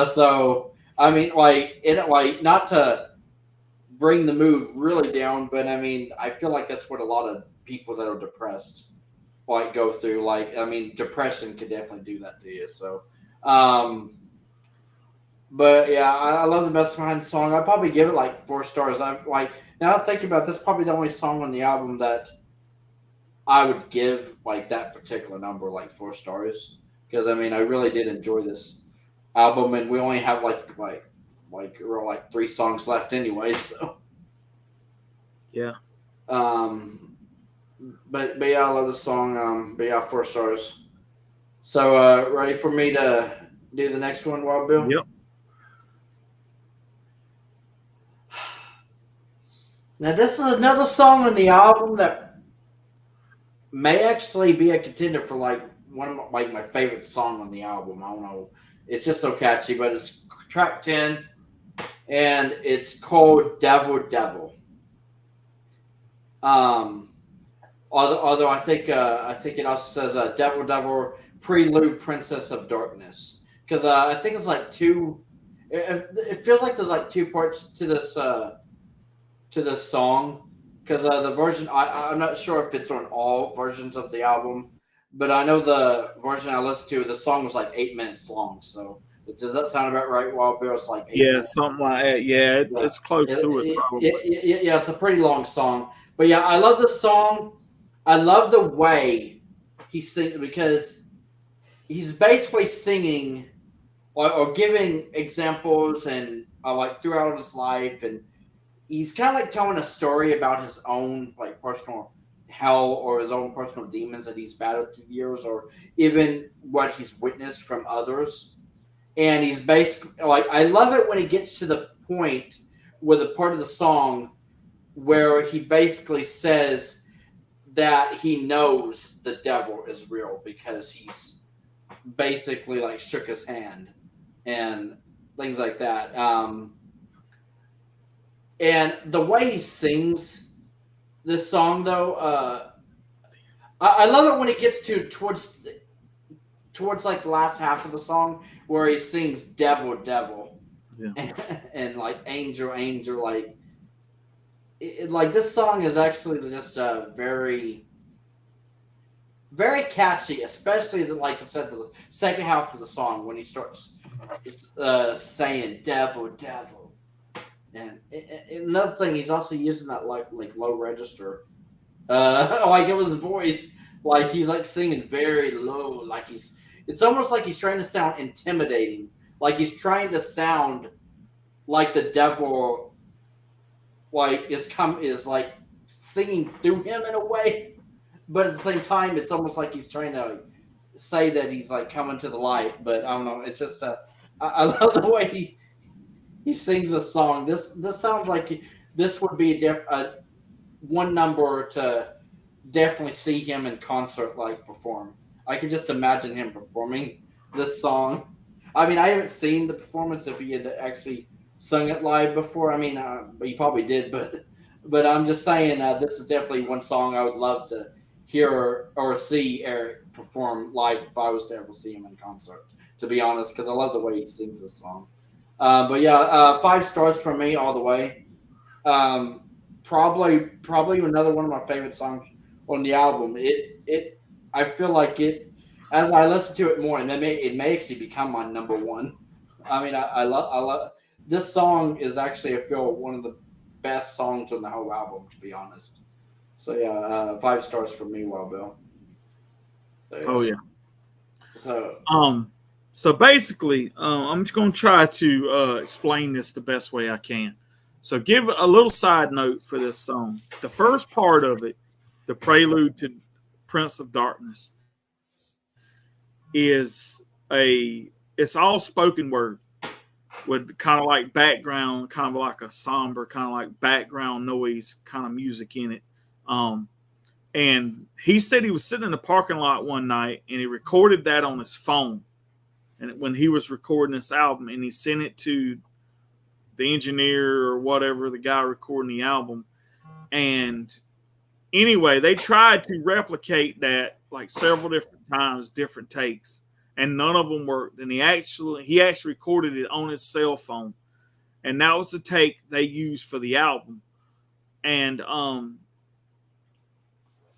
So I mean, not to bring the mood really down, but I mean, I feel like that's what a lot of people that are depressed like go through. Like, I mean, depression could definitely do that to you. So, but yeah, I love the message behind the song. I'd probably give it like 4 stars. Now thinking about this, probably the only song on the album that I would give like that particular number, like 4 stars, because I mean, I really did enjoy this album, and we only have like 3 songs left anyway. So yeah. But yeah, I love the song. But yeah, 4 stars. So ready for me to do the next one, Wild Bill? Yep. Now this is another song on the album that may actually be a contender for like one of my favorite song on the album. I don't know. It's just so catchy, but it's track 10, and it's called Devil Devil. Although I think it also says Devil Devil Prelude Princess of Darkness, because I think it's like 2. It feels like there's like 2 parts to this song, because the version I'm not sure if it's on all versions of the album, but I know the version I listened to, the song was like 8 minutes long. So Does that sound about right? Wild Bill, it's like 8 Yeah, minutes. something like that. Yeah, Yeah, it's close to it, probably. yeah, it's a pretty long song. But yeah, I love the song. I love the way he sings because he's basically singing or giving examples and like throughout his life, and he's kind of like telling a story about his own like personal hell or his own personal demons that he's battled through the years, or even what he's witnessed from others. And he's basically like, I love it when it gets to the point where the part of the song where he basically says that he knows the devil is real because he's basically like shook his hand and things like that. And the way he sings this song, though, I love it when it gets to towards like the last half of the song where he sings "Devil, Devil," Yeah. and like "Angel, Angel." Like this song is actually just a very very catchy, especially like I said, the second half of the song when he starts saying "Devil, Devil." And another thing, he's also using that like low register, like it was his voice, like he's like singing very low, like he's. It's almost like he's trying to sound intimidating, like he's trying to sound like the devil, like is like singing through him in a way, but at the same time, it's almost like he's trying to say that he's like coming to the light. But I don't know. It's just I love the way he sings this song. This sounds like this would be one number to definitely see him in concert like perform. I could just imagine him performing this song. I mean, I haven't seen the performance if he had actually sung it live before. I mean, he probably did, but I'm just saying this is definitely one song I would love to hear or see Eric perform live if I was to ever see him in concert. To be honest, because I love the way he sings this song. But yeah, 5 stars from me all the way. Probably another one of my favorite songs on the album. I feel like it as I listen to it more, and it may actually become my number one. I mean, I love this song is actually I feel one of the best songs on the whole album, to be honest. So yeah, 5 stars from me, Wild Bill. So, yeah. Oh yeah. So So basically, I'm just going to try to explain this the best way I can. So give a little side note for this song. The first part of it, the prelude to Prince of Darkness, is it's all spoken word with kind of like background, kind of like a somber, kind of like background noise kind of music in it. And he said he was sitting in the parking lot one night and he recorded that on his phone. And when he was recording this album, and he sent it to the engineer or whatever, the guy recording the album. And anyway, they tried to replicate that like several different times, different takes, and none of them worked. And he actually recorded it on his cell phone, and that was the take they used for the album. And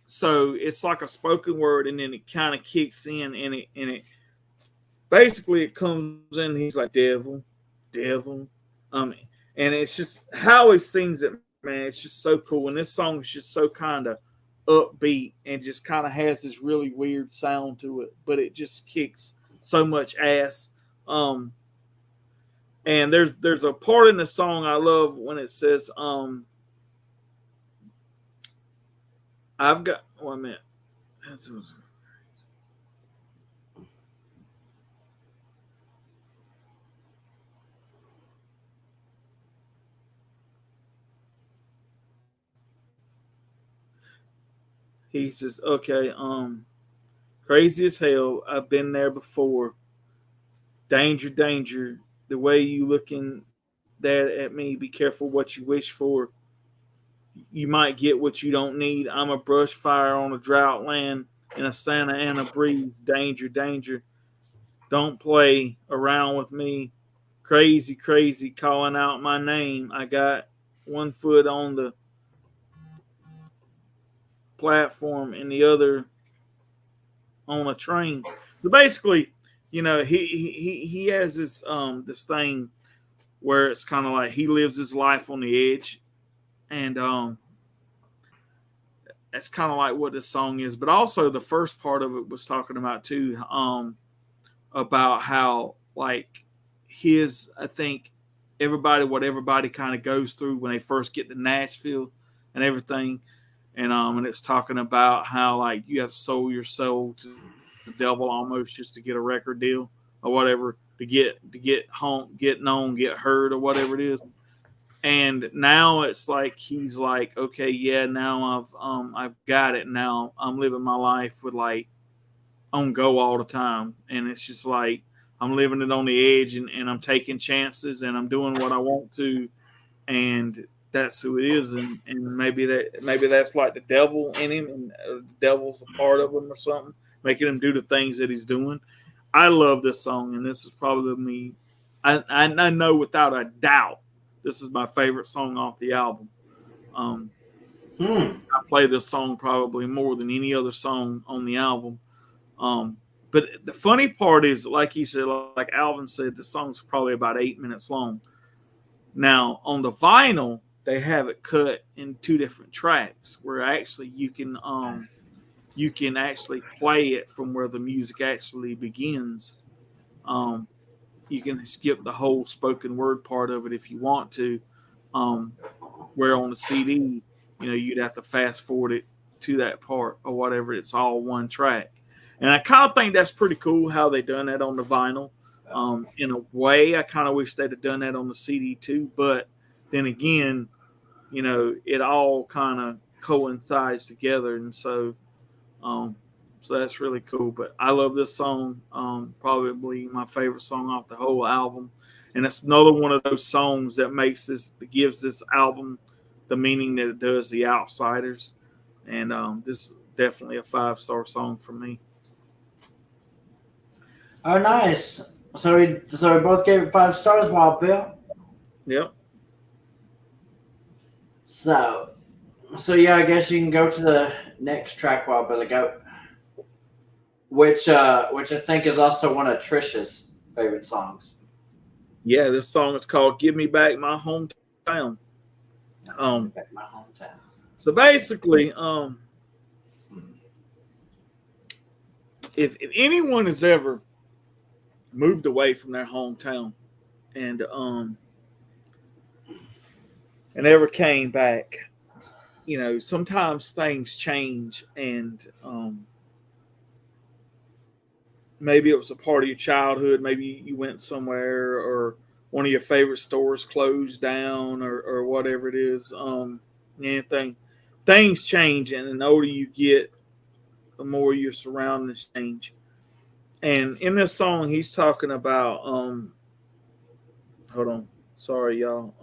so it's like a spoken word, and then it kind of kicks in, and it basically it comes in. He's like devil, devil, and it's just how he sings it, man. It's just so cool, and this song is just so kind of upbeat and just kind of has this really weird sound to it, but it just kicks so much ass. And there's a part in the song I love when it says, I've got 1 minute. He says, okay, crazy as hell. I've been there before. Danger, danger. The way you looking that at me, be careful what you wish for. You might get what you don't need. I'm a brush fire on a drought land in a Santa Ana breeze. Danger, danger. Don't play around with me. Crazy, crazy, calling out my name. I got 1 foot on the platform and the other on a train. So basically, he has this thing where it's kind of like he lives his life on the edge, and that's kind of like what this song is. But also the first part of it was talking about too, about how like I think what everybody kind of goes through when they first get to Nashville and everything, and it's talking about how like you have to sold your soul to the devil almost just to get a record deal or whatever, to get home, get known, get heard, or whatever it is. And now it's like he's like, okay, yeah, now I've got it. Now I'm living my life with like on go all the time, and it's just like I'm living it on the edge, and I'm taking chances, and I'm doing what I want to, and that's who it is. And maybe that's like the devil in him, and the devil's a part of him or something, making him do the things that he's doing. I love this song, and this is probably me. I know without a doubt this is my favorite song off the album. I play this song probably more than any other song on the album. But the funny part is, like he said, like Alvin said, the song's probably about 8 minutes long. Now on the vinyl, they have it cut in 2 different tracks, where actually you can actually play it from where the music actually begins. You can skip the whole spoken word part of it if you want to. Where on the CD, you'd have to fast forward it to that part or whatever. It's all one track. And I kind of think that's pretty cool how they done that on the vinyl. In a way, I kind of wish they'd have done that on the CD too. But then again, it all kind of coincides together. And so that's really cool. But I love this song. Probably my favorite song off the whole album. And it's another one of those songs that gives this album the meaning that it does, The Outsiders. And this is definitely a 5-star song for me. Oh, nice. So we both gave it 5 stars, Wild Bill. Yep. So yeah, I guess you can go to the next track, Wild Billy Goat, which I think is also one of Trish's favorite songs. Yeah, this song is called "Give Me Back My Hometown." Back my hometown. So basically, if anyone has ever moved away from their hometown and ever came back, sometimes things change, and maybe it was a part of your childhood. Maybe you went somewhere, or one of your favorite stores closed down, or whatever it is. Anything, things change, and the older you get, the more your surroundings change. And in this song, he's talking about hold on, sorry y'all.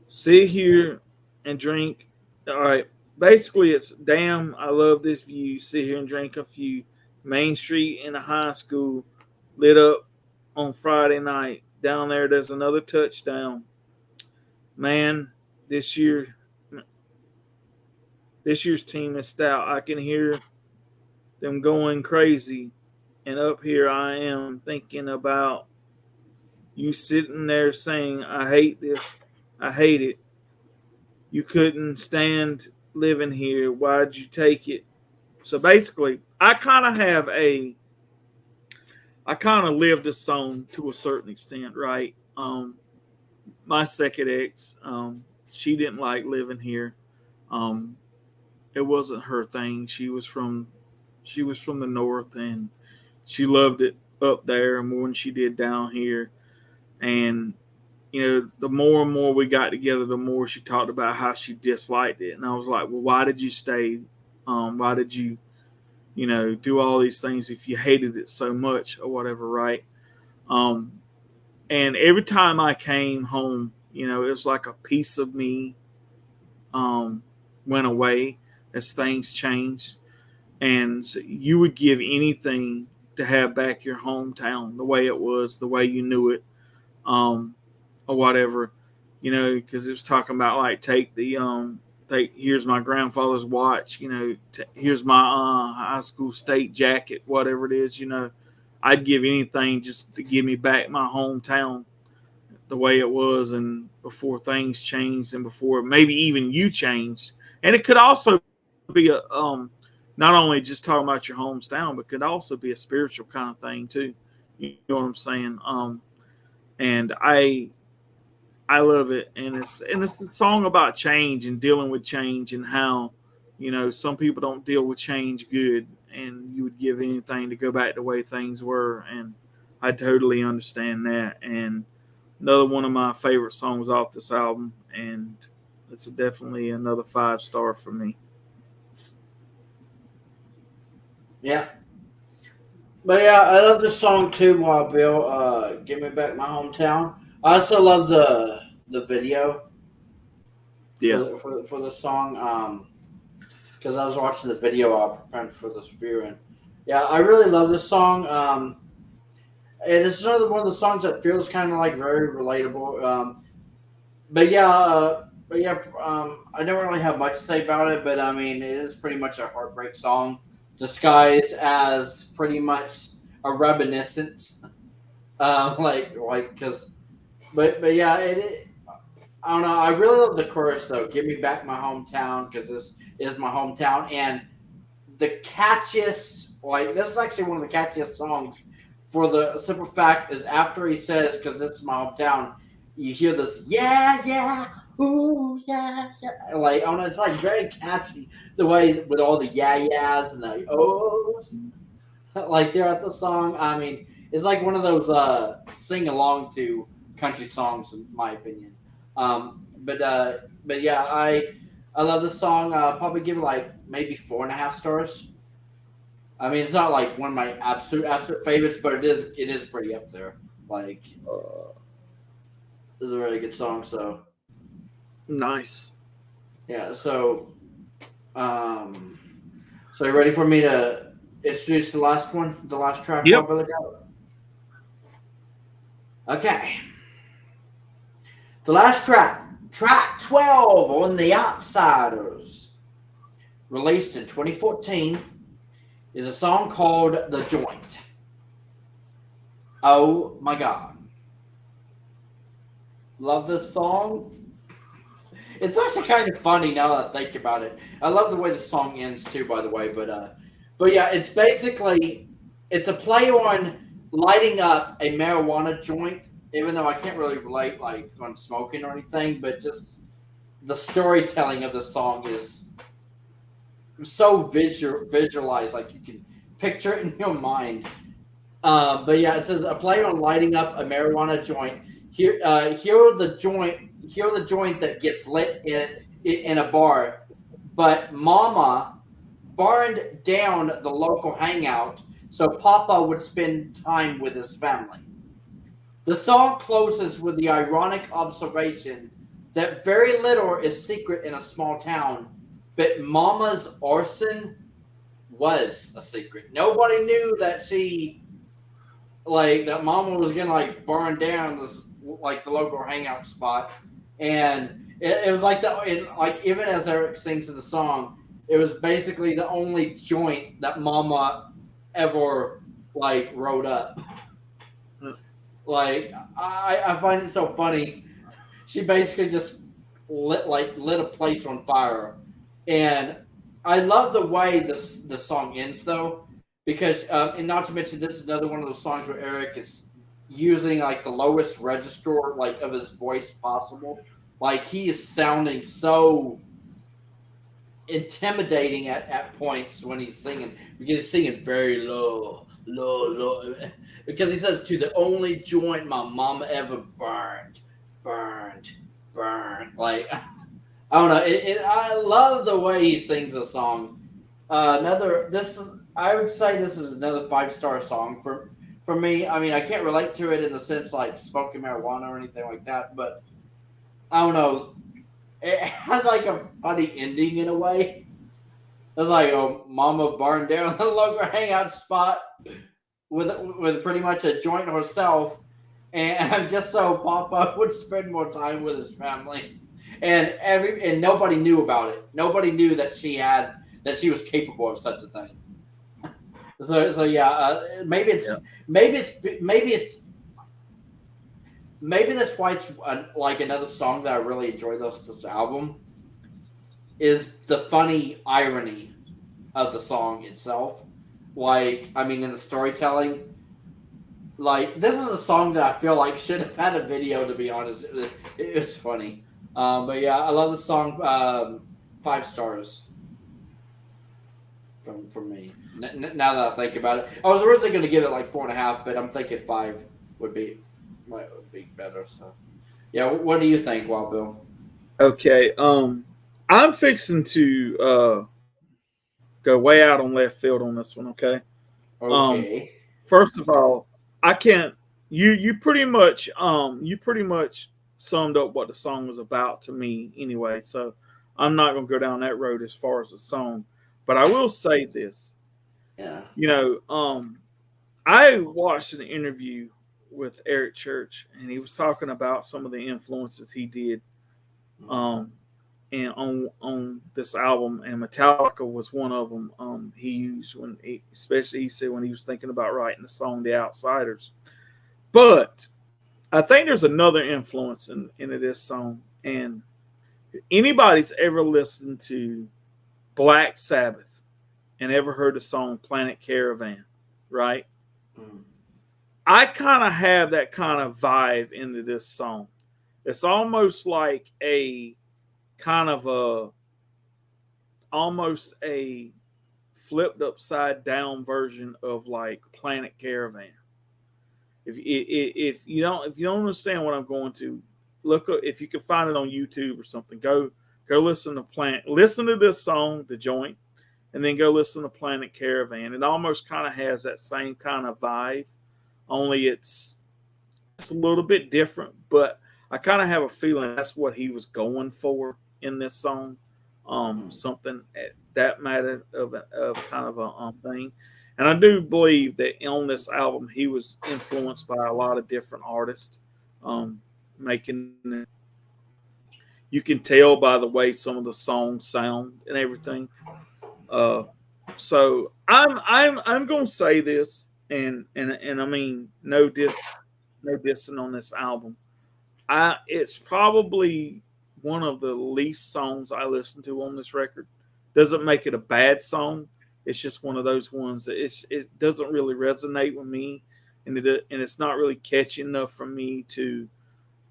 Sit here and drink. All right, basically it's, damn, I love this view. Sit here and drink a few. Main Street in a high school lit up on Friday night. Down there's another touchdown. Man, this year's team is stout. I can hear them going crazy. And up here I am thinking about you sitting there saying, I hate this. I hate it. You couldn't stand living here. Why'd you take it? So basically, I kind of live this song to a certain extent, right? My second ex, she didn't like living here. It wasn't her thing. She was from the north, and she loved it up there more than she did down here. And the more and more we got together, the more she talked about how she disliked it. And I was like, well, why did you stay? Why did you, do all these things if you hated it so much or whatever, right? And every time I came home, it was like a piece of me went away as things changed. And so you would give anything to have back your hometown the way it was, the way you knew it, or whatever, because it was talking about like take the here's my grandfather's watch, here's my high school state jacket, whatever it is, I'd give anything just to give me back my hometown the way it was and before things changed and before maybe even you changed. And it could also be not only just talking about your hometown, but could also be a spiritual kind of thing too. You know what I'm saying? And I love it, and it's a song about change and dealing with change and how some people don't deal with change good, and you would give anything to go back the way things were, and I totally understand that. And another one of my favorite songs off this album, and it's definitely another 5-star for me. Yeah. But yeah, I love this song too, Wild Bill. Give Me Back My Hometown. I also love the video. Yeah. For the song. Because I was watching the video preparing for this viewing. Yeah, I really love this song. And it's another one of the songs that feels kind of like very relatable. But yeah, I don't really have much to say about it. But I mean, it is pretty much a heartbreak song disguised as pretty much a reminiscence. Because, but yeah, I don't know. I really love the chorus though. Give me back my hometown, because this is my hometown, and the catchiest. This is actually one of the catchiest songs. For the simple fact is, after he says, "Because this is my hometown," you hear this, yeah, ooh, yeah. I don't know, it's like very catchy the way with all the yeah-yeahs and the ohs throughout the song. I mean, it's like one of those sing along to country songs, in my opinion. But yeah, I love this song. Probably give it maybe 4.5 stars. I mean, it's not like one of my absolute favorites, but it is pretty up there. This is a really good song. So Nice. yeah. So you ready for me to introduce the last one, the last track? Yep. Okay. The last track 12 on The Outsiders, released in 2014, is a song called The Joint. Oh my God. Love this song. It's actually kind of funny now that I think about it. I love the way the song ends too, by the way. But yeah, it's basically, it's a play on lighting up a marijuana joint, even though I can't really relate on smoking or anything, but just the storytelling of the song is so visualized, you can picture it in your mind. But yeah, it says a play on lighting up a marijuana joint. Here the joint that gets lit in a bar, but Mama burned down the local hangout so Papa would spend time with his family. The song closes with the ironic observation that very little is secret in a small town, but Mama's arson was a secret. Nobody knew that that Mama was gonna burn down this the local hangout spot, and it was even as Eric sings in the song, it was basically the only joint that Mama ever wrote up. I find it so funny. She basically just lit a place on fire, and I love the way the song ends though, because and not to mention, this is another one of those songs where Eric is using the lowest register of his voice possible. He is sounding so intimidating at points when he's singing, because he's singing very low, because he says, to the only joint my mama ever burned. I don't know. I love the way he sings the song. I would say this is another 5-star song for me. I mean, I can't relate to it in the sense smoking marijuana or anything like that, but I don't know. It has a funny ending in a way. It's Mama burned down the local hangout spot with pretty much a joint herself, and just so Papa would spend more time with his family. and nobody knew about it. Nobody knew that she was capable of such a thing. So yeah, maybe that's why it's like another song that I really enjoy this album is the funny irony of the song itself. Like, I mean, in the storytelling, like this is a song that I feel like should have had a video. To be honest, it was funny. But yeah, I love the song. 5 stars from me. Now that I think about it, I was originally going to give it like 4.5, but I'm thinking 5 would be better. So yeah, what do you think, Wild Bill? Okay, I'm fixing to go way out on left field on this one. Okay. Okay. First of all, I can't. You pretty much summed up what the song was about to me anyway. So I'm not going to go down that road as far as the song, but I will say this. Yeah. You know, I watched an interview with Eric Church, and he was talking about some of the influences he did, and on this album, and Metallica was one of them. He used especially he said when he was thinking about writing the song "The Outsiders." But I think there's another influence into this song, and anybody's ever listened to Black Sabbath and ever heard the song "Planet Caravan," right? Mm. I kind of have that kind of vibe into this song. It's almost like a kind of almost a flipped upside down version of like Planet Caravan. If you don't understand what I'm going to, look up, if you can find it on YouTube or something, go listen to this song, The Joint, and then go listen to Planet Caravan. It almost kind of has that same kind of vibe, only it's a little bit different, but I kind of have a feeling that's what he was going for in this song. Something that matter of kind of a thing. And I do believe that on this album, he was influenced by a lot of different artists, making it. You can tell by the way some of the songs sound and everything. So I'm gonna say this, and I mean no dissing on this album. It's probably one of the least songs I listen to on this record. Doesn't make it a bad song. It's just one of those ones that it doesn't really resonate with me, and it's not really catchy enough for me to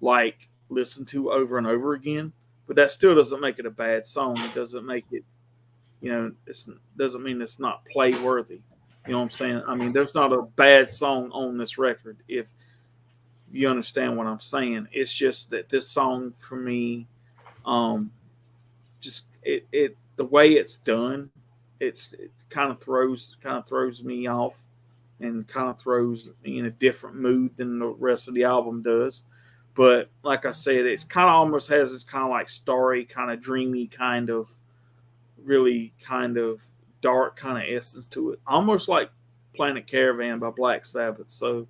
like listen to over and over again. But that still doesn't make it a bad song. It doesn't make it, it doesn't mean it's not play worthy. You know what I'm saying? I mean, there's not a bad song on this record if you understand what I'm saying. It's just that this song for me, just the way it's done, it kind of throws me off, and kind of throws me in a different mood than the rest of the album does. But like I said, it's kind of almost has this kind of like starry, kind of dreamy, kind of really kind of dark kind of essence to it, almost like Planet Caravan by Black Sabbath. So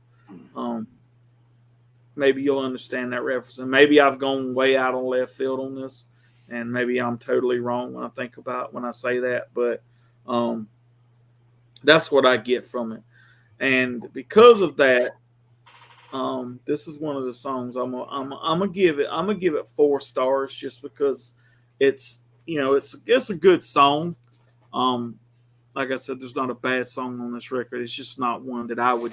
maybe you'll understand that reference, and maybe I've gone way out on left field on this, and maybe I'm totally wrong when I say that, but that's what I get from it. And because of that, this is one of the songs I'm gonna give it 4 stars, just because it's it's a good song. Like I said, there's not a bad song on this record. It's just not one that I would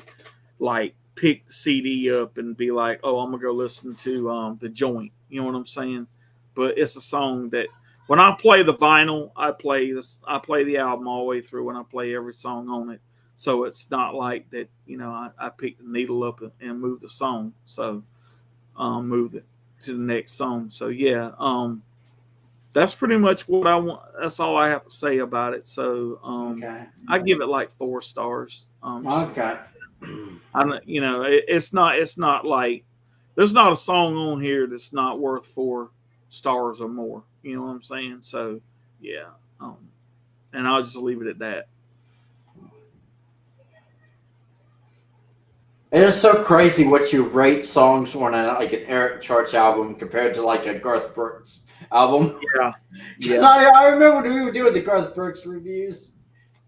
like pick the CD up and be like, oh, I'm gonna go listen to The Joint. You know what I'm saying? But it's a song that when I play the vinyl, I play the album all the way through, and I play every song on it. So it's not like that, I pick the needle up and move the song. So move it to the next song. So yeah, that's pretty much what I want. That's all I have to say about it. So okay. I give it like 4 stars. Okay. It's not like there's not a song on here that's not worth 4 stars or more. You know what I'm saying? So yeah, and I'll just leave it at that. It is so crazy what you rate songs on like an Eric Church album compared to like a Garth Brooks album. Yeah. Because I remember when we were doing the Garth Brooks reviews,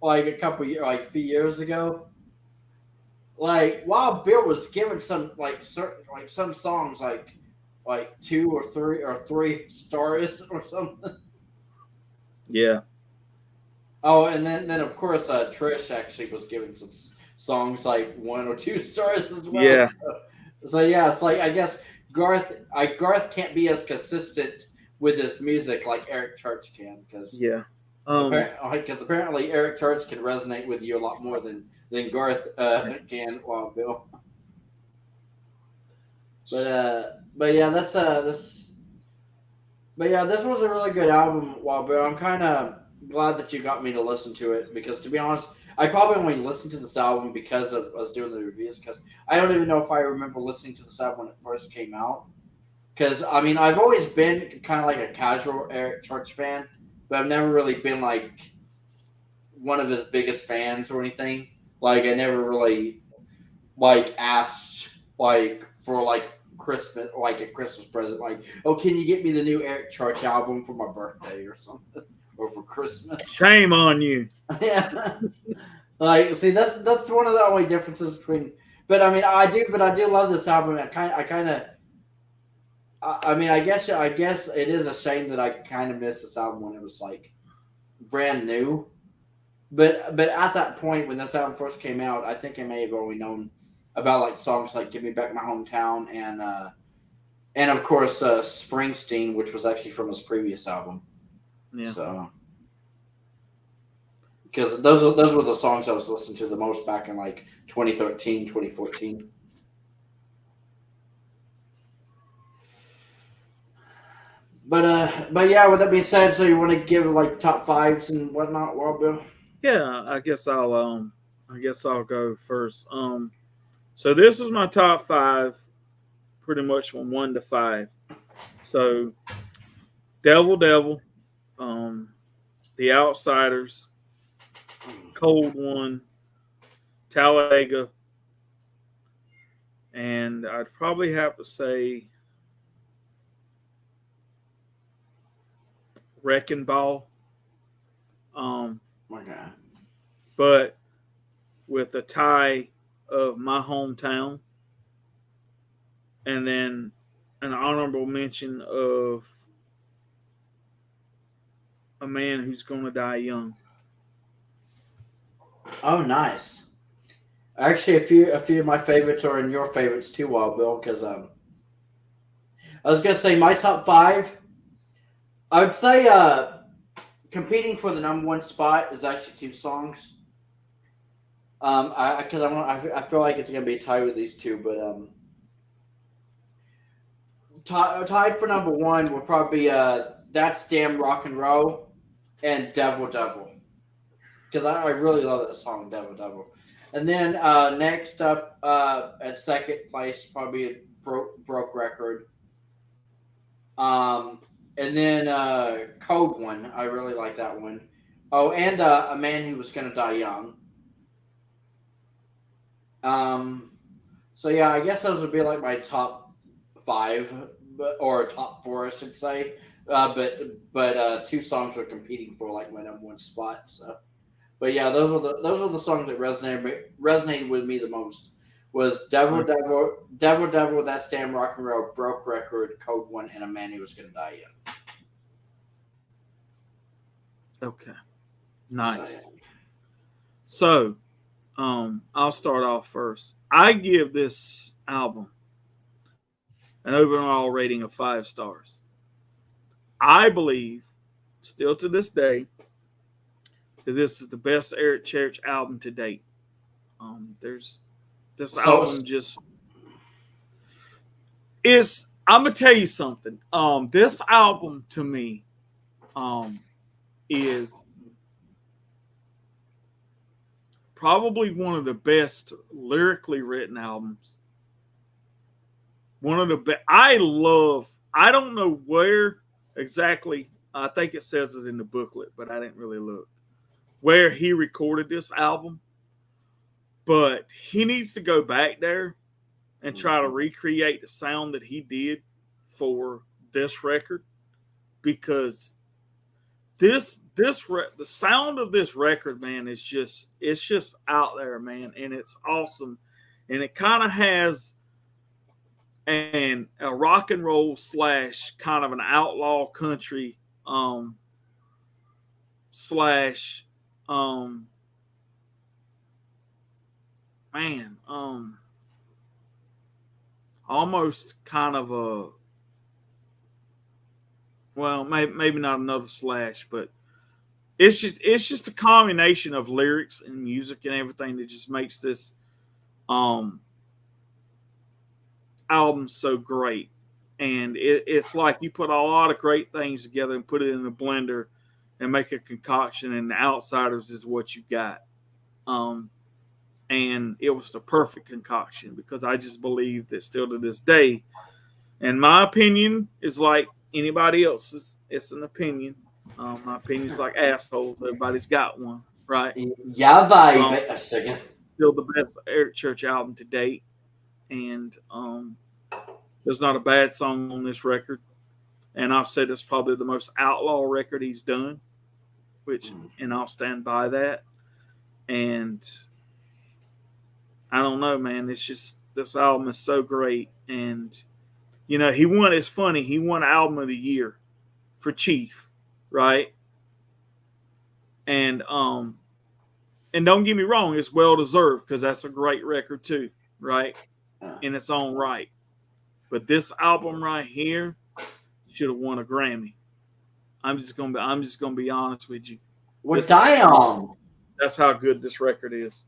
like a few years ago. Like Wild Bill was given some some songs like 2 or 3 stars or something. Yeah. Oh, and then of course Trish actually was given some songs like 1 or 2 stars as well. Yeah. So yeah, it's like I guess Garth can't be as consistent with his music like Eric Church can because Yeah. apparently Eric Church can resonate with you a lot more than Garth can. Wild Bill. But yeah, this was a really good album, Wild Bill. I'm kind of glad that you got me to listen to it because, to be honest, I probably only listened to this album because of us doing the reviews. Because I don't even know if I remember listening to this album when it first came out. Because I mean, I've always been kind of like a casual Eric Church fan, but I've never really been like one of his biggest fans or anything. Like I never really like asked like for like Christmas, like a Christmas present, like, oh, can you get me the new Eric Church album for my birthday or something, or for Christmas? Shame on you. Yeah, like, see, that's one of the only differences between. But I mean, I do love this album. I mean, I guess it is a shame that I kind of missed this album when it was like brand new. But at that point when this album first came out, I think I may have only known about like songs like "Give Me Back My Hometown" and of course "Springsteen," which was actually from his previous album. Yeah. So because those were the songs I was listening to the most back in like 2013, 2014. But yeah, with that being said, so you want to give like top fives and whatnot, Wild Bill? Yeah, I guess I'll go first. So this is my top 5, pretty much from 1 to 5. So Devil Devil, The Outsiders, Cold One, Talladega, and I'd probably have to say Wrecking Ball. Okay. But with a tie of My Hometown, and then an honorable mention of A Man Who's Gonna Die Young. Oh, nice. Actually, a few of my favorites are in your favorites too, Wild Bill. Because I was gonna say my top 5. I would say competing for the number 1 spot is actually 2 songs. I feel like it's gonna be tied with these 2, but tied for number 1 would probably be "That's Damn Rock and Roll" and "Devil Devil," because I really love that song, "Devil Devil." And then next up at second place, probably broke record. And then "Cold One," I really like that one. Oh, and "A Man Who Was Gonna Die Young." So yeah, I guess those would be like my top 5, or top 4, I should say. But 2 songs were competing for like my number 1 spot. So, but yeah, those are the songs that resonated with me the most. Was "Devil Devil," "Devil Devil," "That's Damn Rock and Roll," "Broke Record," "Code One," and "A Man Who Was Gonna Die Young." Okay, nice. So, I'll start off first. I give this album an overall rating of 5 stars. I believe, still to this day, that this is the best Eric Church album to date. Album just is. I'm gonna tell you something. This album to me, is probably one of the best lyrically written albums. One of the best. I don't know where exactly. I think it says it in the booklet, but I didn't really look where he recorded this album. But he needs to go back there and try to recreate the sound that he did for this record, because the sound of this record, man, is just out there, man, and it's awesome, and it kind of has a rock and roll / kind of an outlaw country slash man almost kind of a, well, maybe not another slash, but it's just a combination of lyrics and music and everything that just makes this album so great. And it's like you put a lot of great things together and put it in a blender and make a concoction, and The Outsiders is what you got. And it was the perfect concoction, because I just believe that still to this day, and my opinion is like anybody else's, it's an opinion. My opinion's like assholes. Everybody's got one, right? Yeah, baby. A second. Still the best Eric Church album to date, and there's not a bad song on this record. And I've said it's probably the most outlaw record he's done, and I'll stand by that. And I don't know, man. It's just, this album is so great. And, you know, it's funny, he won Album of the Year for Chief, right? And don't get me wrong, it's well deserved, because that's a great record too, right? In its own right. But this album right here should have won a Grammy. I'm just gonna be honest with you. What Dion? That's how good this record is.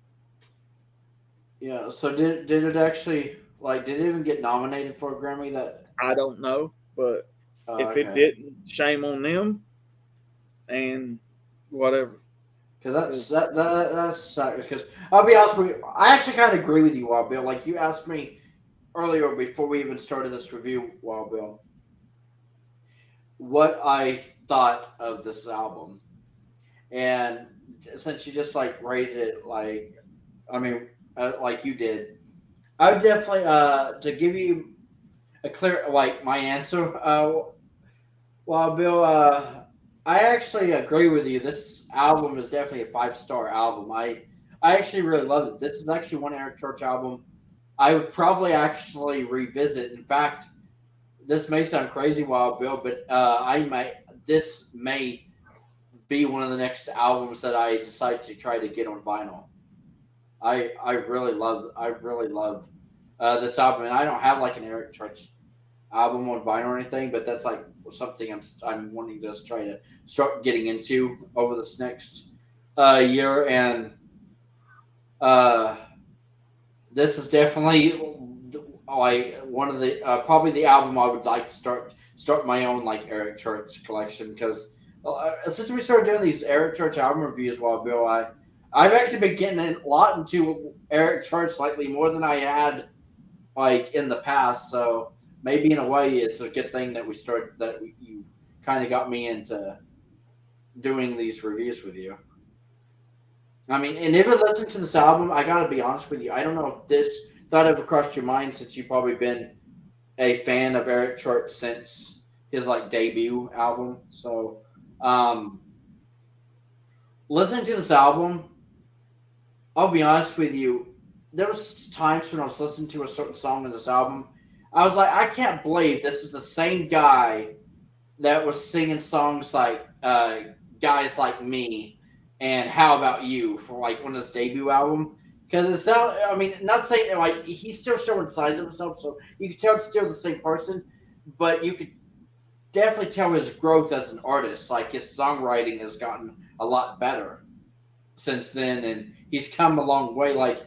Yeah. So did it actually, like, did it even get nominated for a Grammy? That I don't know, but if it didn't, shame on them. And whatever. Because that's because I'll be honest with you, I actually kind of agree with you, Wild Bill. Like, you asked me earlier before we even started this review, Wild Bill, what I thought of this album, and since you just like rated it like you did, I would definitely to give you a clear, like, my answer, Wild Bill, I actually agree with you. This album is definitely a 5-star album. I actually really love it. This is actually one Eric Church album I would probably actually revisit. In fact, this may sound crazy, Wild Bill, but this may be one of the next albums that I decide to try to get on vinyl. I really love this album, and I don't have like an Eric Church album on vinyl or anything, but that's like something I'm wanting to try to start getting into over this next year. And this is definitely like one of the probably the album I would like to start my own like Eric Church collection, because since we started doing these Eric Church album reviews, Wild Bill, I've actually been getting a lot into Eric Church lately, more than I had like in the past. So maybe in a way, it's a good thing that you kind of got me into doing these reviews with you. I mean, and if you listen to this album, I gotta be honest with you, I don't know if this thought ever crossed your mind, since you've probably been a fan of Eric Church since his like debut album. So, listening to this album, I'll be honest with you, there was times when I was listening to a certain song in this album, I was like, I can't believe this is the same guy that was singing songs like Guys Like Me and How About You for like on his debut album. Because it sounds, I mean, not saying like he's still showing signs of himself, so you can tell it's still the same person, but you could definitely tell his growth as an artist. Like, his songwriting has gotten a lot better since then, and he's come a long way. Like,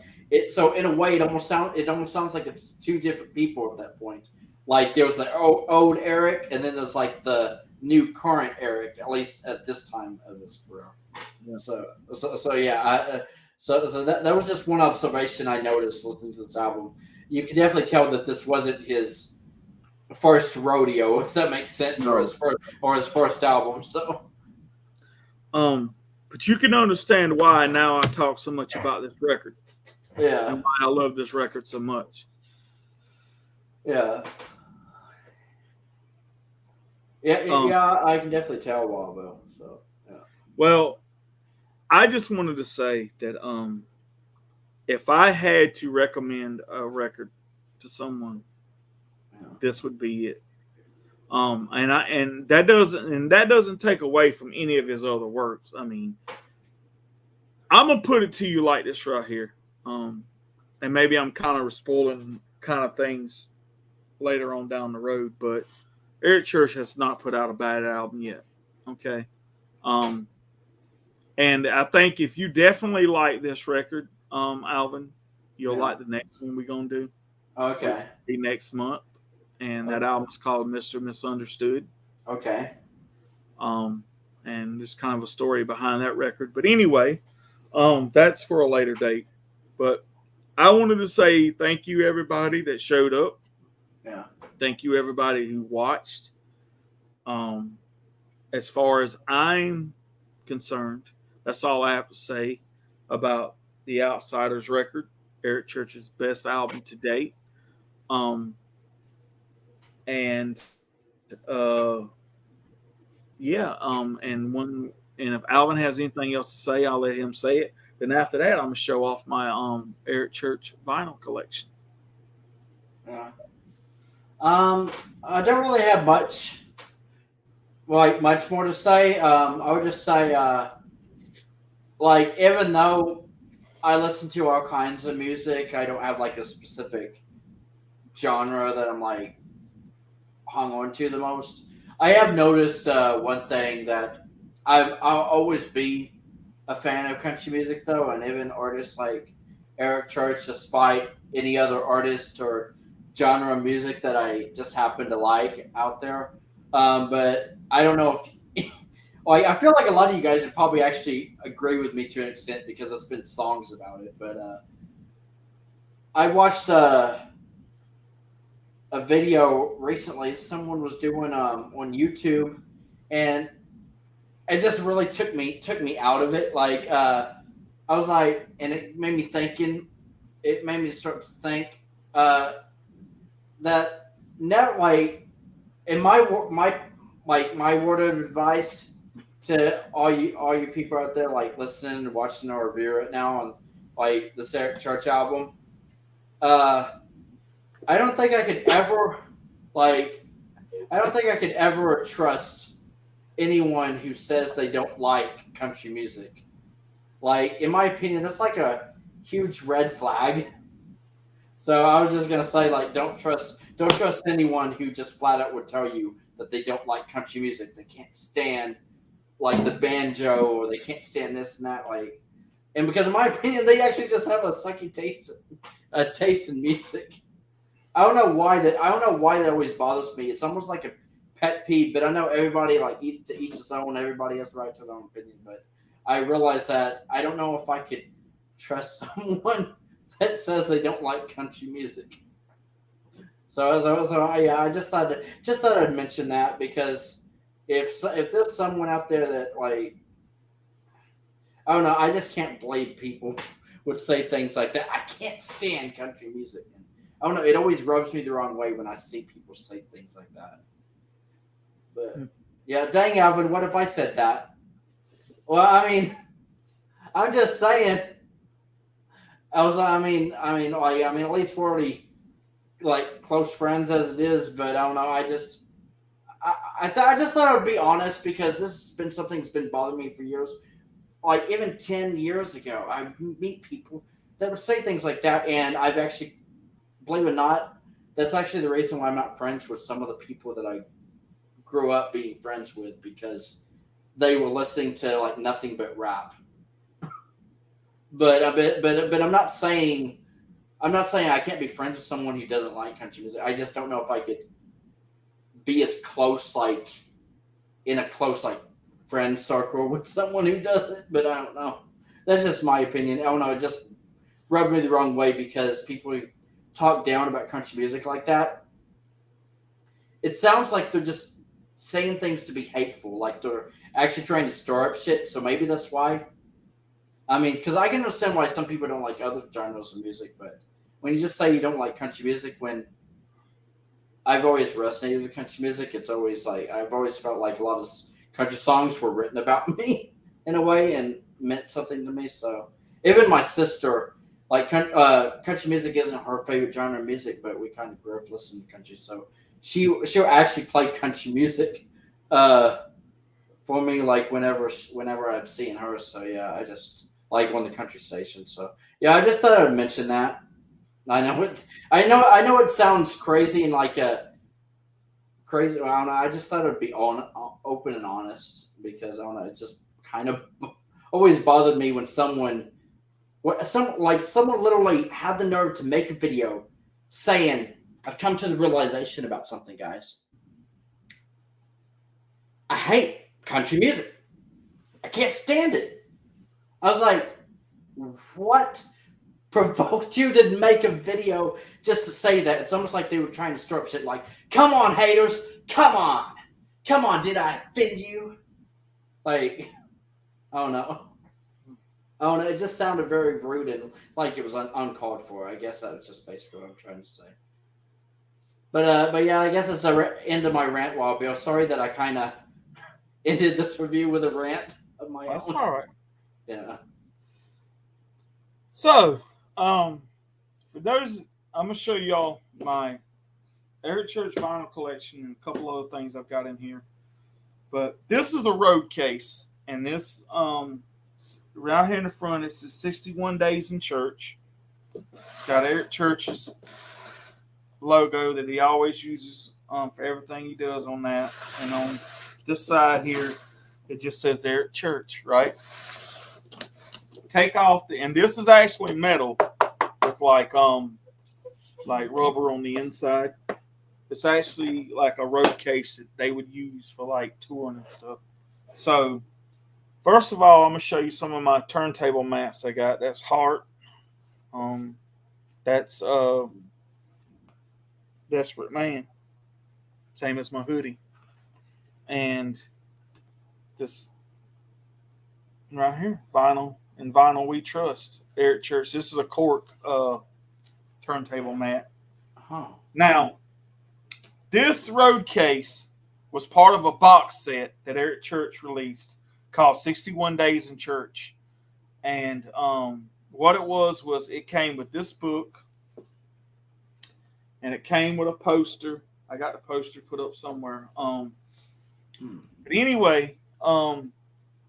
so in a way, it almost sounds like it's two different people at that point. Like, there was the old Eric, and then there's like the new current Eric, at least at this time of his career. Yeah. So yeah, so that was just one observation I noticed listening to this album. You could definitely tell that this wasn't his first rodeo, if that makes sense, or his first album. So, but you can understand why now I talk so much about this record. Yeah. And why I love this record so much. Yeah. Yeah, I can definitely tell Waldo. So yeah. Well, I just wanted to say that if I had to recommend a record to someone, Yeah. this would be it. And that doesn't take away from any of his other works. I mean, I'm gonna put it to you like this right here, and maybe I'm kind of spoiling kind of things later on down the road, but Eric Church has not put out a bad album yet. Okay, um, and I think if you definitely like this record, Alvin, you'll Yeah. like the next one we're gonna do. Which Okay. will be next month, and that Okay. album is called Mr. Misunderstood. Okay. Um, and there's kind of a story behind that record. But anyway, that's for a later date. But I wanted to say thank you everybody that showed up. Yeah. Thank you everybody who watched. Um, as far as I'm concerned, that's all I have to say about the Outsiders record, Eric Church's best album to date. Um, and uh, yeah, and if Alvin has anything else to say, I'll let him say it. Then after that, I'm gonna show off my Eric Church vinyl collection. Yeah. I don't really have much more to say. I would just say, like, even though I listen to all kinds of music, I don't have like a specific genre that I'm like hung on to the most. I have noticed one thing that I'll always be a fan of country music though, and even artists like Eric Church, despite any other artist or genre of music that I just happen to like out there. But I don't know if like I feel like a lot of you guys would probably actually agree with me to an extent because there's been songs about it. But I watched a video recently. Someone was doing on YouTube, and it just really took me out of it. Like I was like, and it made me thinking. It made me start to think uh, that net like in my word of advice to all you people out there like listening and watching our review right now on like the Eric Church album. Uh, I don't think I could ever like I don't think I could ever trust anyone who says they don't like country music. Like, in my opinion, that's like a huge red flag. So I was just gonna say, like, don't trust anyone who just flat out would tell you that they don't like country music. They can't stand like the banjo, or they can't stand this and that. Like, and because in my opinion, they actually just have a sucky taste in music. I don't know why that always bothers me. It's almost like a pet peeve, but I know everybody like to each his own. Everybody has the right to their own opinion, but I realize that I don't know if I could trust someone that says they don't like country music. Yeah, I just thought I'd mention that because if there's someone out there that like I don't know, I just can't believe people would say things like that. I can't stand country music. And I don't know. It always rubs me the wrong way when I see people say things like that. But yeah, dang, Alvin, what if I said that? Well, I mean, I'm just saying. At least we're already like close friends as it is. But I don't know. I just thought I would be honest because this has been something that's been bothering me for years. Like even 10 years ago, I meet people that would say things like that, and I've actually, believe it or not, that's actually the reason why I'm not friends with some of the people that I grew up being friends with because they were listening to like nothing but rap. But I'm not saying I can't be friends with someone who doesn't like country music. I just don't know if I could be as close like in a close like friend circle with someone who doesn't. But I don't know. That's just my opinion. I don't know. It just rubbed me the wrong way because people who talk down about country music like that, it sounds like they're just saying things to be hateful, like they're actually trying to stir up shit. So maybe that's why. I mean, because I can understand why some people don't like other genres of music, but when you just say you don't like country music, when I've always resonated with country music. It's always like I've always felt like a lot of country songs were written about me in a way and meant something to me. So even my sister, like country music isn't her favorite genre of music, but we kind of grew up listening to country. So she'll actually play country music for me, like whenever I've seen her. So yeah, I just like one of the country stations. So yeah, I just thought I'd mention that. I know it sounds crazy and like a crazy. I don't know. I just thought it'd be open and honest because I don't know. It just kind of always bothered me when someone literally had the nerve to make a video saying, "I've come to the realization about something, guys. I hate country music. I can't stand it." I was like, "What provoked you to make a video just to say that?" It's almost like they were trying to stir up shit. Like, "Come on, haters! Come on! Did I offend you?" Like, I don't know. It just sounded very rude and like it was uncalled for. I guess that was just basically what I'm trying to say. But yeah, I guess it's the end of my rant, Wild Bill. Sorry that I kind of ended this review with a rant of my own. That's all right. Yeah. So, for those, I'm gonna show y'all my Eric Church vinyl collection and a couple other things I've got in here. But this is a road case, and this right here in the front, it says 61 Days in Church. It's got Eric Church's logo that he always uses for everything he does on that. And on this side here, it just says Eric Church, right? Take off and this is actually metal with like rubber on the inside. It's actually like a road case that they would use for like touring and stuff. So first of all, I'm gonna show you some of my turntable mats I got. That's Heart. That's Desperate Man. Same as my hoodie. And this right here, Vinyl and Vinyl We Trust, Eric Church. This is a cork turntable mat. Oh. Now, this road case was part of a box set that Eric Church released called 61 Days in Church. And what it was it came with this book, and it came with a poster. I got the poster put up somewhere. But anyway, and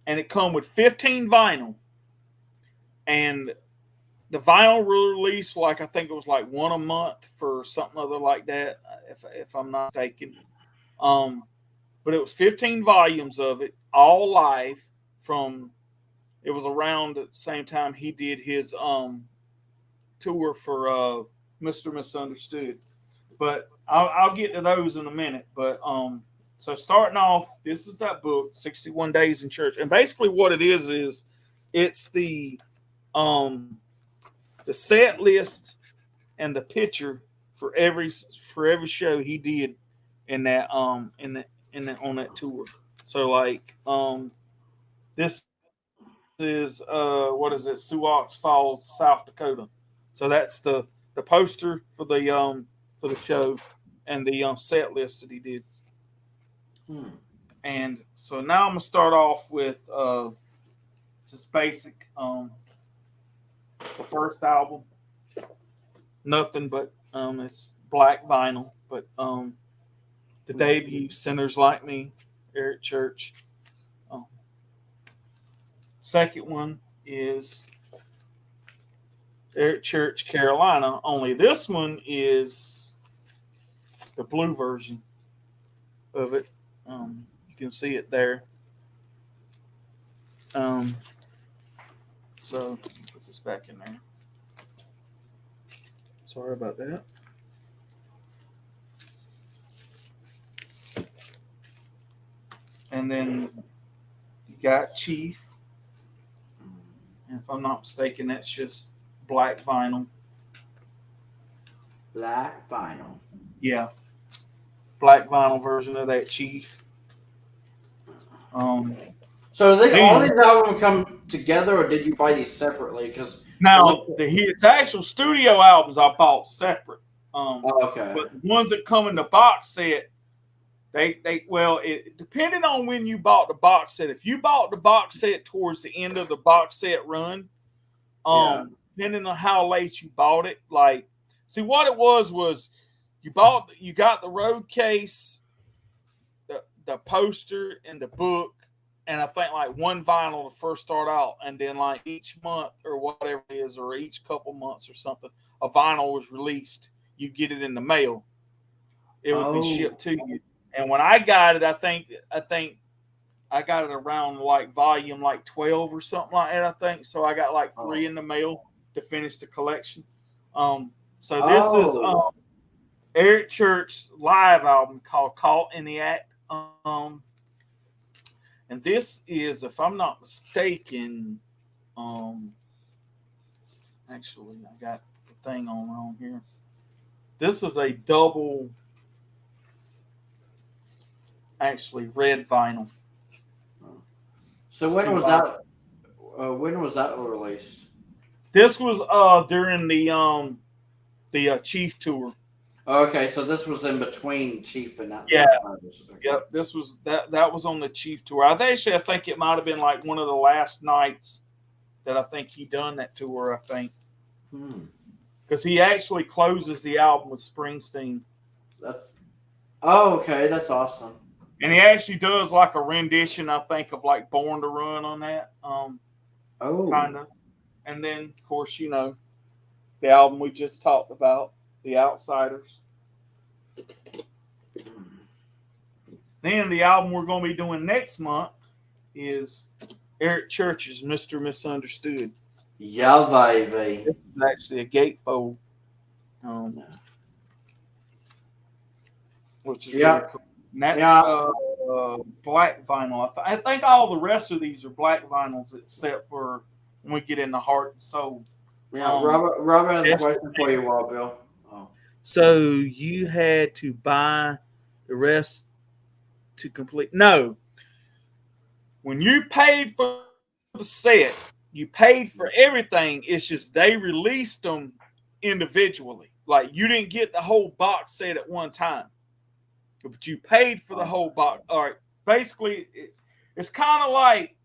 it come with 15 vinyl. And the vinyl release, like I think it was like one a month for something other like that, if I'm not mistaken. But it was 15 volumes of it, all live from. It was around the same time he did his tour for Mr. Misunderstood. But I'll get to those in a minute. But so starting off, this is that book, 61 Days in Church. And basically what it is it's the set list and the picture for every show he did in that on that tour. So like this is what is it, Sioux Falls, South Dakota. So that's the poster for the show and the set list that he did. And so now I'm gonna start off with just basic the first album, nothing but it's black vinyl, but the debut, Sinners Like Me, Eric Church. Second one is Eric Church, Carolina. Only this one is the blue version of it. You can see it there. So put this back in there. Sorry about that. And then you got Chief. And if I'm not mistaken, that's just black vinyl. Black vinyl. Yeah. Black vinyl version of that Chief. So all these albums come together, or did you buy these separately? Because now his actual studio albums I bought separate. Okay. But the ones that come in the box set, it depending on when you bought the box set. If you bought the box set towards the end of the box set run, depending on how late you bought it, like, see what it was you got the road case, the poster, and the book, and I think like one vinyl to first start out, and then like each month or whatever it is, or each couple months or something, a vinyl was released. You get it in the mail. It would be shipped to you. And when I got it, I think I got it around like volume like 12 or something like that, I think. So I got like 3 in the mail to finish the collection. So this is Eric Church's live album called Caught in the Act. And this is, if I'm not mistaken, actually I got the thing on wrong here. This is a double, actually red vinyl. So when was that? When was that released? This was during the Chief tour. Okay, so this was in between Chief and that. Yeah. Yep. This was that was on the Chief tour. I think it might have been like one of the last nights that I think he done that tour. I think because he actually closes the album with Springsteen. Okay, that's awesome. And he actually does like a rendition, I think, of like Born to Run on that. Kind of. And then, of course, the album we just talked about, The Outsiders. Then the album we're going to be doing next month is Eric Church's Mr. Misunderstood. Yeah, baby. This is actually a gatefold. Which is really cool. And that's black vinyl. I think all the rest of these are black vinyls except for when we get into Heart and Soul. Yeah, Robert has a question for you, Wild Bill. So you had to buy the rest to complete? No. When you paid for the set, you paid for everything. It's just they released them individually. Like you didn't get the whole box set at one time. But you paid for the whole box. All right. Basically, it's kind of like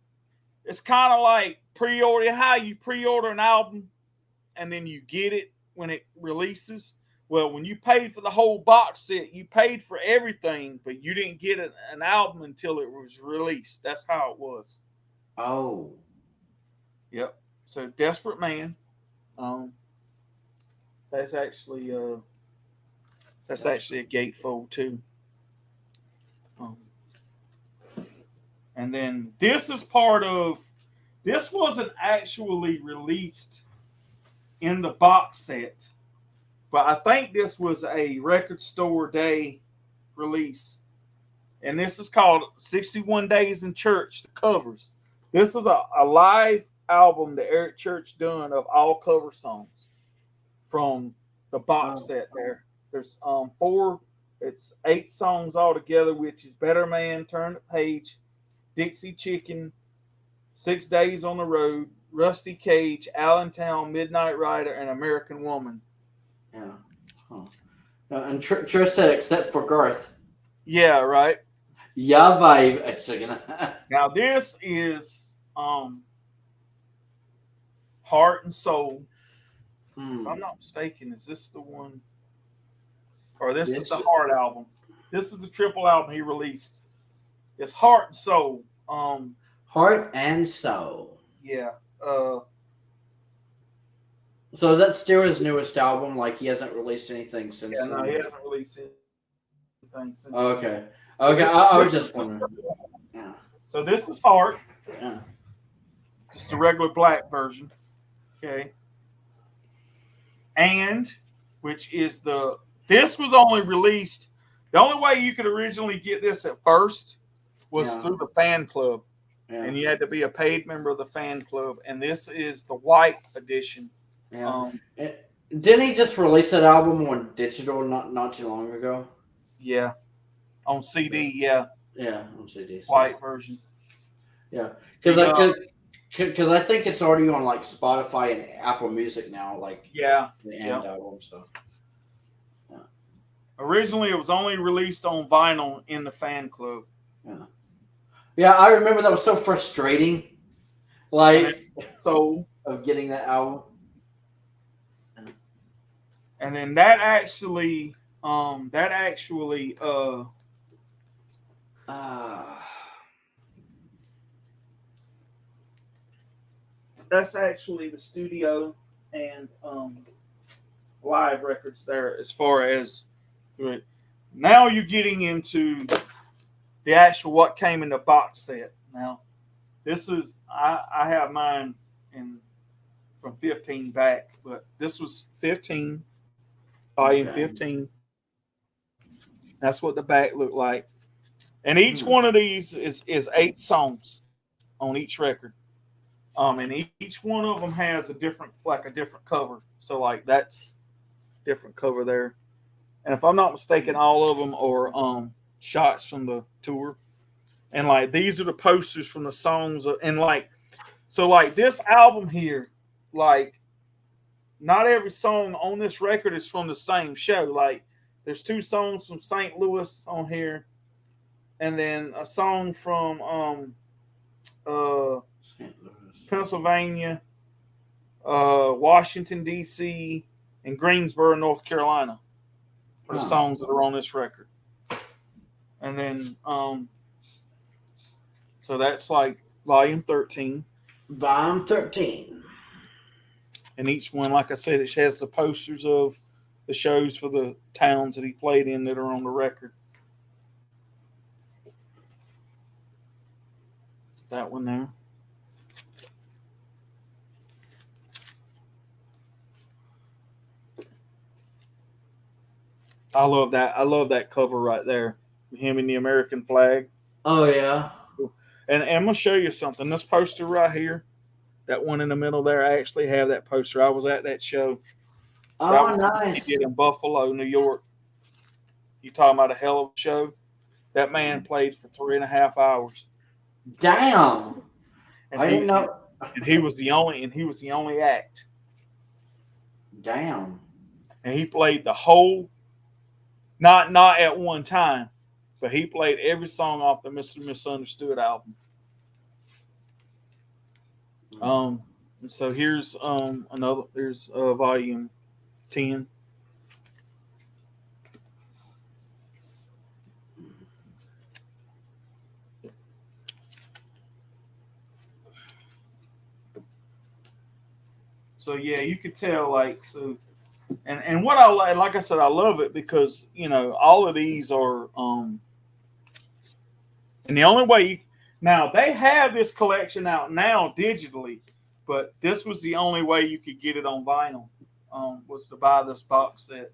pre-order. How you pre-order an album and then you get it when it releases. Well, when you paid for the whole box set, you paid for everything, but you didn't get an album until it was released. That's how it was. Oh. Yep. So Desperate Man. That's actually a gatefold too. And then this wasn't actually released in the box set, but I think this was a Record Store Day release. And this is called 61 Days in Church, the covers. This is a live album that Eric Church done of all cover songs from the box set there. There's 8 songs altogether, which is Better Man, Turn the Page, Dixie Chicken, 6 Days on the Road, Rusty Cage, Allentown, Midnight Rider, and American Woman. Yeah. And Trish said, except for Garth. Yeah, right. Yeah, vibe. Now this is Heart and Soul. If I'm not mistaken, is this the one? Or this is the Heart album. This is the triple album he released. It's Heart and Soul. Heart and Soul. Yeah. So is that still his newest album? Like he hasn't released anything since? Yeah, no, he hasn't released anything since. Okay. Okay, I was just wondering. Yeah. So this is Heart. Yeah. Just a regular black version. Okay. And which is this was only released. The only way you could originally get this at first was through the fan club. Yeah. And you had to be a paid member of the fan club. And this is the white edition. Yeah. Didn't he just release that album on digital not too long ago? Yeah. On CD, yeah. Yeah, on CD. White version. Yeah. Because I think it's already on like Spotify and Apple Music now. Like the album. So Originally, it was only released on vinyl in the fan club. Yeah, I remember that was so frustrating. Like, so of getting that album. And then that actually that's actually the studio and live records there. As far as now, you're getting into the actual what came in the box set. Now, this is I have mine from 15 back, but this was 15, volume 15. That's what the back looked like. And each one of these is 8 songs on each record. And each one of them has a different cover. So like that's different cover there. And if I'm not mistaken, all of them are shots from the tour. And like these are the posters from the songs. And like, so like this album here, like not every song on this record is from the same show. Like there's 2 songs from St. Louis on here. And then a song from Pennsylvania, Washington, D.C., and Greensboro, North Carolina are the songs that are on this record. And then, so that's like volume 13. Volume 13. And each one, like I said, it has the posters of the shows for the towns that he played in that are on the record. That one there. I love that. I love that cover right there. Him in the American flag. Oh yeah. And I'm gonna show you something. This poster right here, that one in the middle there, I actually have that poster. I was at that show. Oh, nice. He did in Buffalo, New York. You talking about a hell of a show? That man played for 3.5 hours. Damn. I didn't know. And he was the only act. Damn. And he played the whole, not at one time, but he played every song off the Mr. Misunderstood album. And so here's there's volume 10. So yeah, you could tell like so, and what I like I said, I love it because all of these are and the only way now they have this collection out now digitally, but this was the only way you could get it on vinyl was to buy this box set.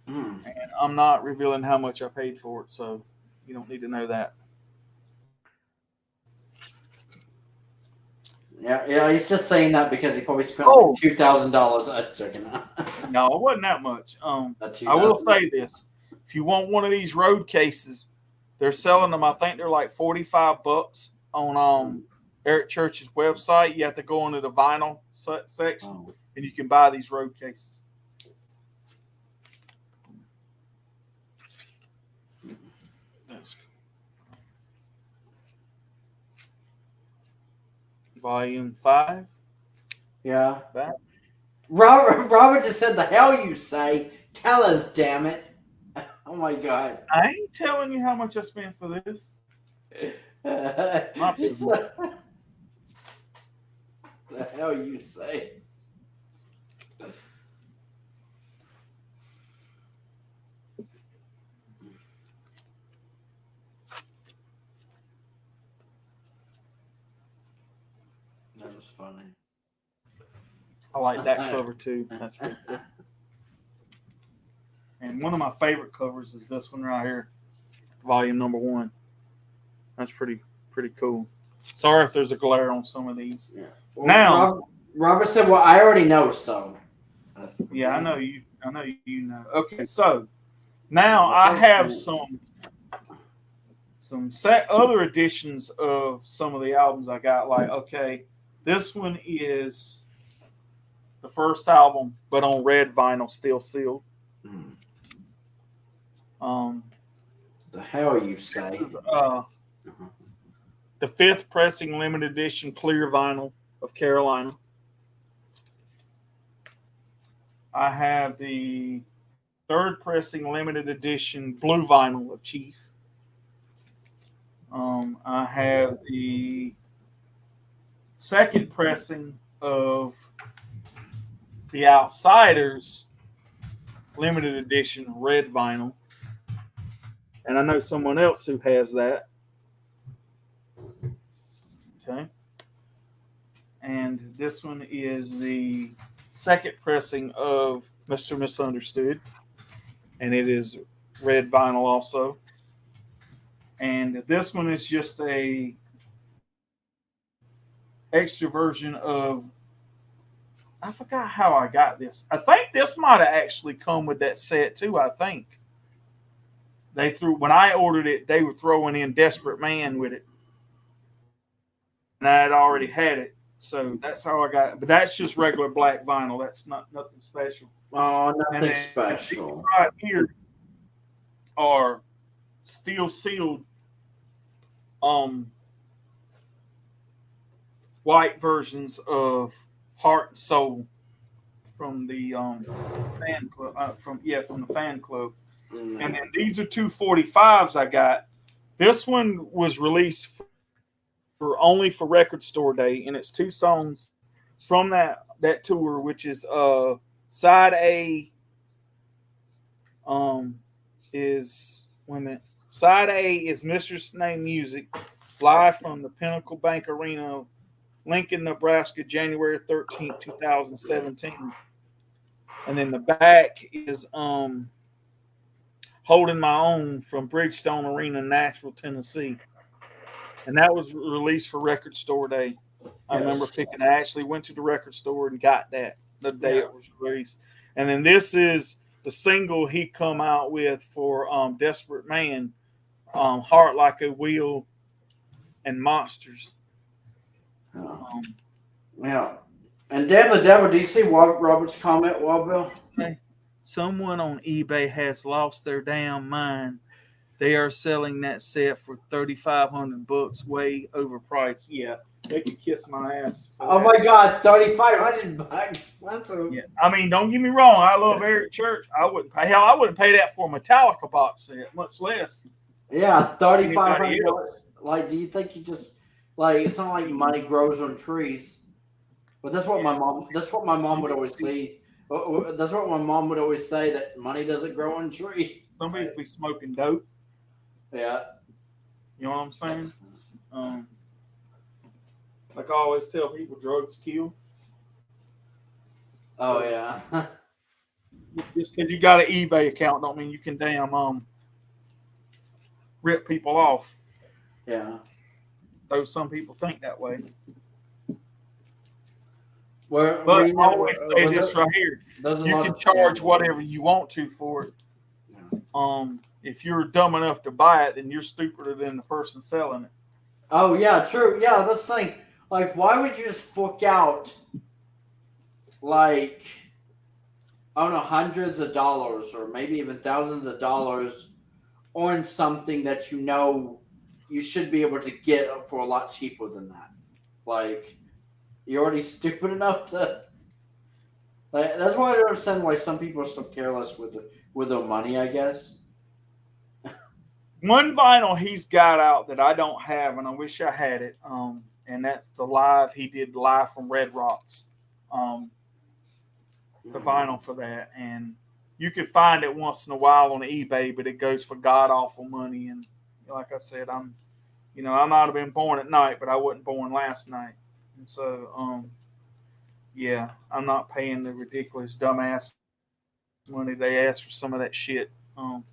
And I'm not revealing how much I paid for it, so you don't need to know that. Yeah, he's just saying that because he probably spent like $2,000 on checking out. No, it wasn't that much. I will say this: if you want one of these road cases, they're selling them. I think they're like $45 on Eric Church's website. You have to go into the vinyl section, and you can buy these road cases. Volume 5. Yeah. Back. Robert just said, "The hell you say? Tell us, damn it!" Oh my God. I ain't telling you how much I spent for this. The hell you say? That was funny. I like that cover too. That's pretty cool. And one of my favorite covers is this one right here, volume number 1. That's pretty cool. Sorry if there's a glare on some of these. Yeah. Well, now, Robert said, "Well, I already know so." Yeah, I know you. Okay, so now I have some other editions of some of the albums I got. Like, okay, this one is the first album, but on red vinyl, still sealed. The hell you say? The 5th pressing limited edition clear vinyl of Carolina. I have the 3rd pressing limited edition blue vinyl of Chief. I have the 2nd pressing of the Outsiders limited edition red vinyl. And I know someone else who has that. Okay. And this one is the 2nd pressing of Mr. Misunderstood. And it is red vinyl also. And this one is just a extra version of, I forgot how I got this. I think this might have actually come with that set too, I think. They threw, when I ordered it, they were throwing in Desperate Man with it. And I had already had it. So that's how I got it. But that's just regular black vinyl. That's not nothing special. Oh, nothing special. Right here are steel sealed white versions of Heart and Soul from the fan club from the fan club. And then these are 245s I got. This one was released for only for Record Store Day, and it's 2 songs from that tour, which is side A is side A is Mistress Name Music, live from the Pinnacle Bank Arena, Lincoln, Nebraska, January 13th, 2017. And then the back is Holding My Own from Bridgestone Arena, Nashville, Tennessee. And that was released for Record Store Day. I remember picking. I actually went to the record store and got that the day it was released. And then this is the single he come out with for Desperate Man, Heart Like a Wheel and Monsters. Yeah. And Damn the Devil, do you see Robert's comment, Bill? Someone on eBay has lost their damn mind. They are selling that set for $3,500, way overpriced. Yeah, they could kiss my ass. Oh my God, $3,500. Yeah, I mean, don't get me wrong. I love Eric Church. I wouldn't pay that for a Metallica box set, much less. Yeah, $3,500. Like, do you think you just it's not like money grows on trees? But that's what my mom. That's what my mom would always say. That's what my mom would always say, that money doesn't grow on trees. Some people be smoking dope. Yeah. You know what I'm saying? Like I always tell people, drugs kill. Oh, yeah. Just because you got an eBay account don't mean you can damn rip people off. Yeah. Though some people think that way. But I always say this right here. You can charge whatever you want to for it. Yeah. If you're dumb enough to buy it, then you're stupider than the person selling it. Oh, yeah, true. Yeah, that's the thing. Like, why would you just fork out, like, I don't know, hundreds of dollars or maybe even thousands of dollars on something that you know you should be able to get for a lot cheaper than that? Like, you're already stupid enough to... Like, that's why I don't understand why some people are so careless with their money, I guess. One vinyl he's got out that I don't have, and I wish I had it, and that's the he did live from Red Rocks. The vinyl for that, and you can find it once in a while on eBay, but it goes for god awful money. And like I said, I might have been born at night, but I wasn't born last night, and so yeah, I'm not paying the ridiculous dumbass money they ask for some of that shit on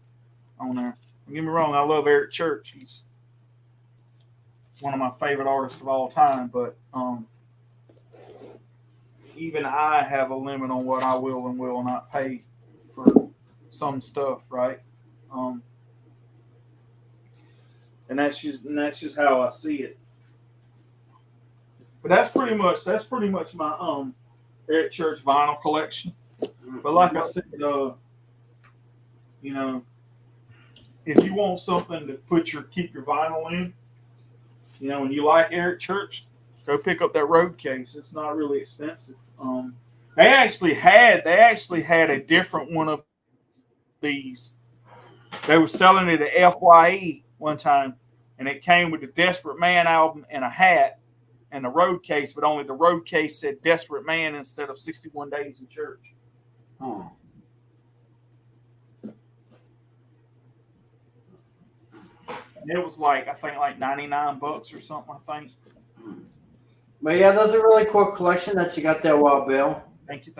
there. Don't get me wrong, I love Eric Church. He's one of my favorite artists of all time, but even I have a limit on what I will and will not pay for some stuff, right? And that's just how I see it. But that's pretty much my Eric Church vinyl collection. But like I said, if you want something to keep your vinyl in, and you like Eric Church, go pick up that road case. It's not really expensive. They actually had a different one of these. They were selling it at FYE one time, and it came with the Desperate Man album and a hat and the road case, but only the road case said Desperate Man instead of 61 Days in Church. Oh. And it was I think $99 or something, I think. But yeah, that's a really cool collection that you got there, Wild Bill. Thank you.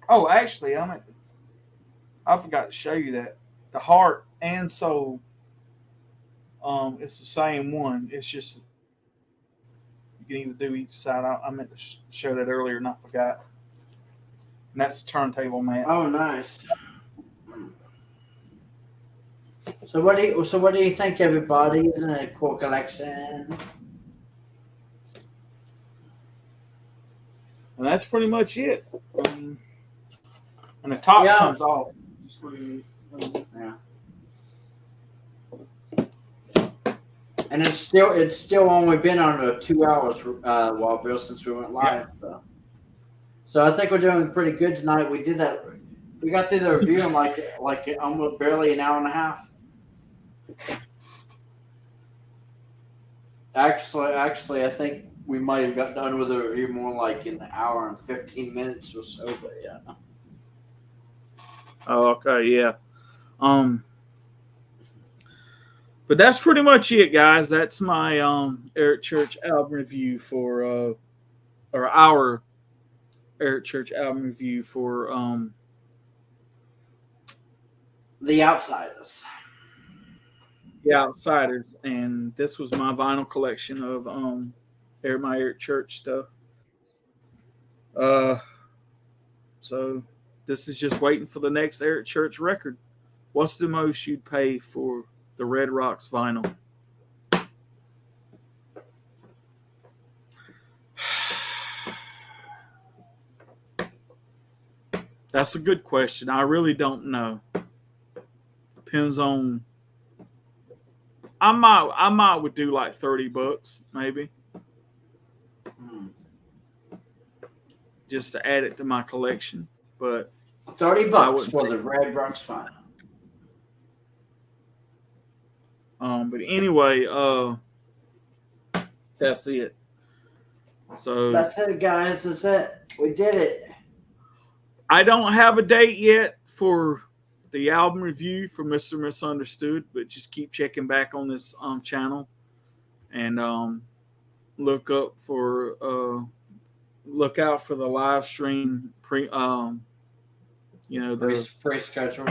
Oh, actually, I forgot to show you that. The Heart and Soul, it's the same one. It's just you can either do each side. I meant to show that earlier and I forgot. And that's the turntable mat. Oh, nice. So what do you think, everybody? Isn't it a cool collection? And that's pretty much it. And the top comes off. Yeah. And it's still only been on 2 hours, Wild Bill, since we went live. Yeah. So I think we're doing pretty good tonight. We did that. We got through the review in like almost barely an hour and a half. Actually, I think we might have got done with the review more like in an hour and 15 minutes or so. But yeah. Oh, okay, yeah. But that's pretty much it, guys. That's my Eric Church album review for or our Eric Church album review for The Outsiders. The Outsiders, and this was my vinyl collection of my Eric Church stuff. So this is just waiting for the next Eric Church record. What's the most you'd pay for the Red Rocks vinyl? That's a good question. I really don't know. Depends on. I might would do like $30 maybe. Just to add it to my collection. But $30 for the Red Rocks vinyl. But anyway, that's it. So that's it, guys. That's it. We did it. I don't have a date yet for the album review for Mr. Misunderstood, but just keep checking back on this channel and look out for the live stream the pre-schedule.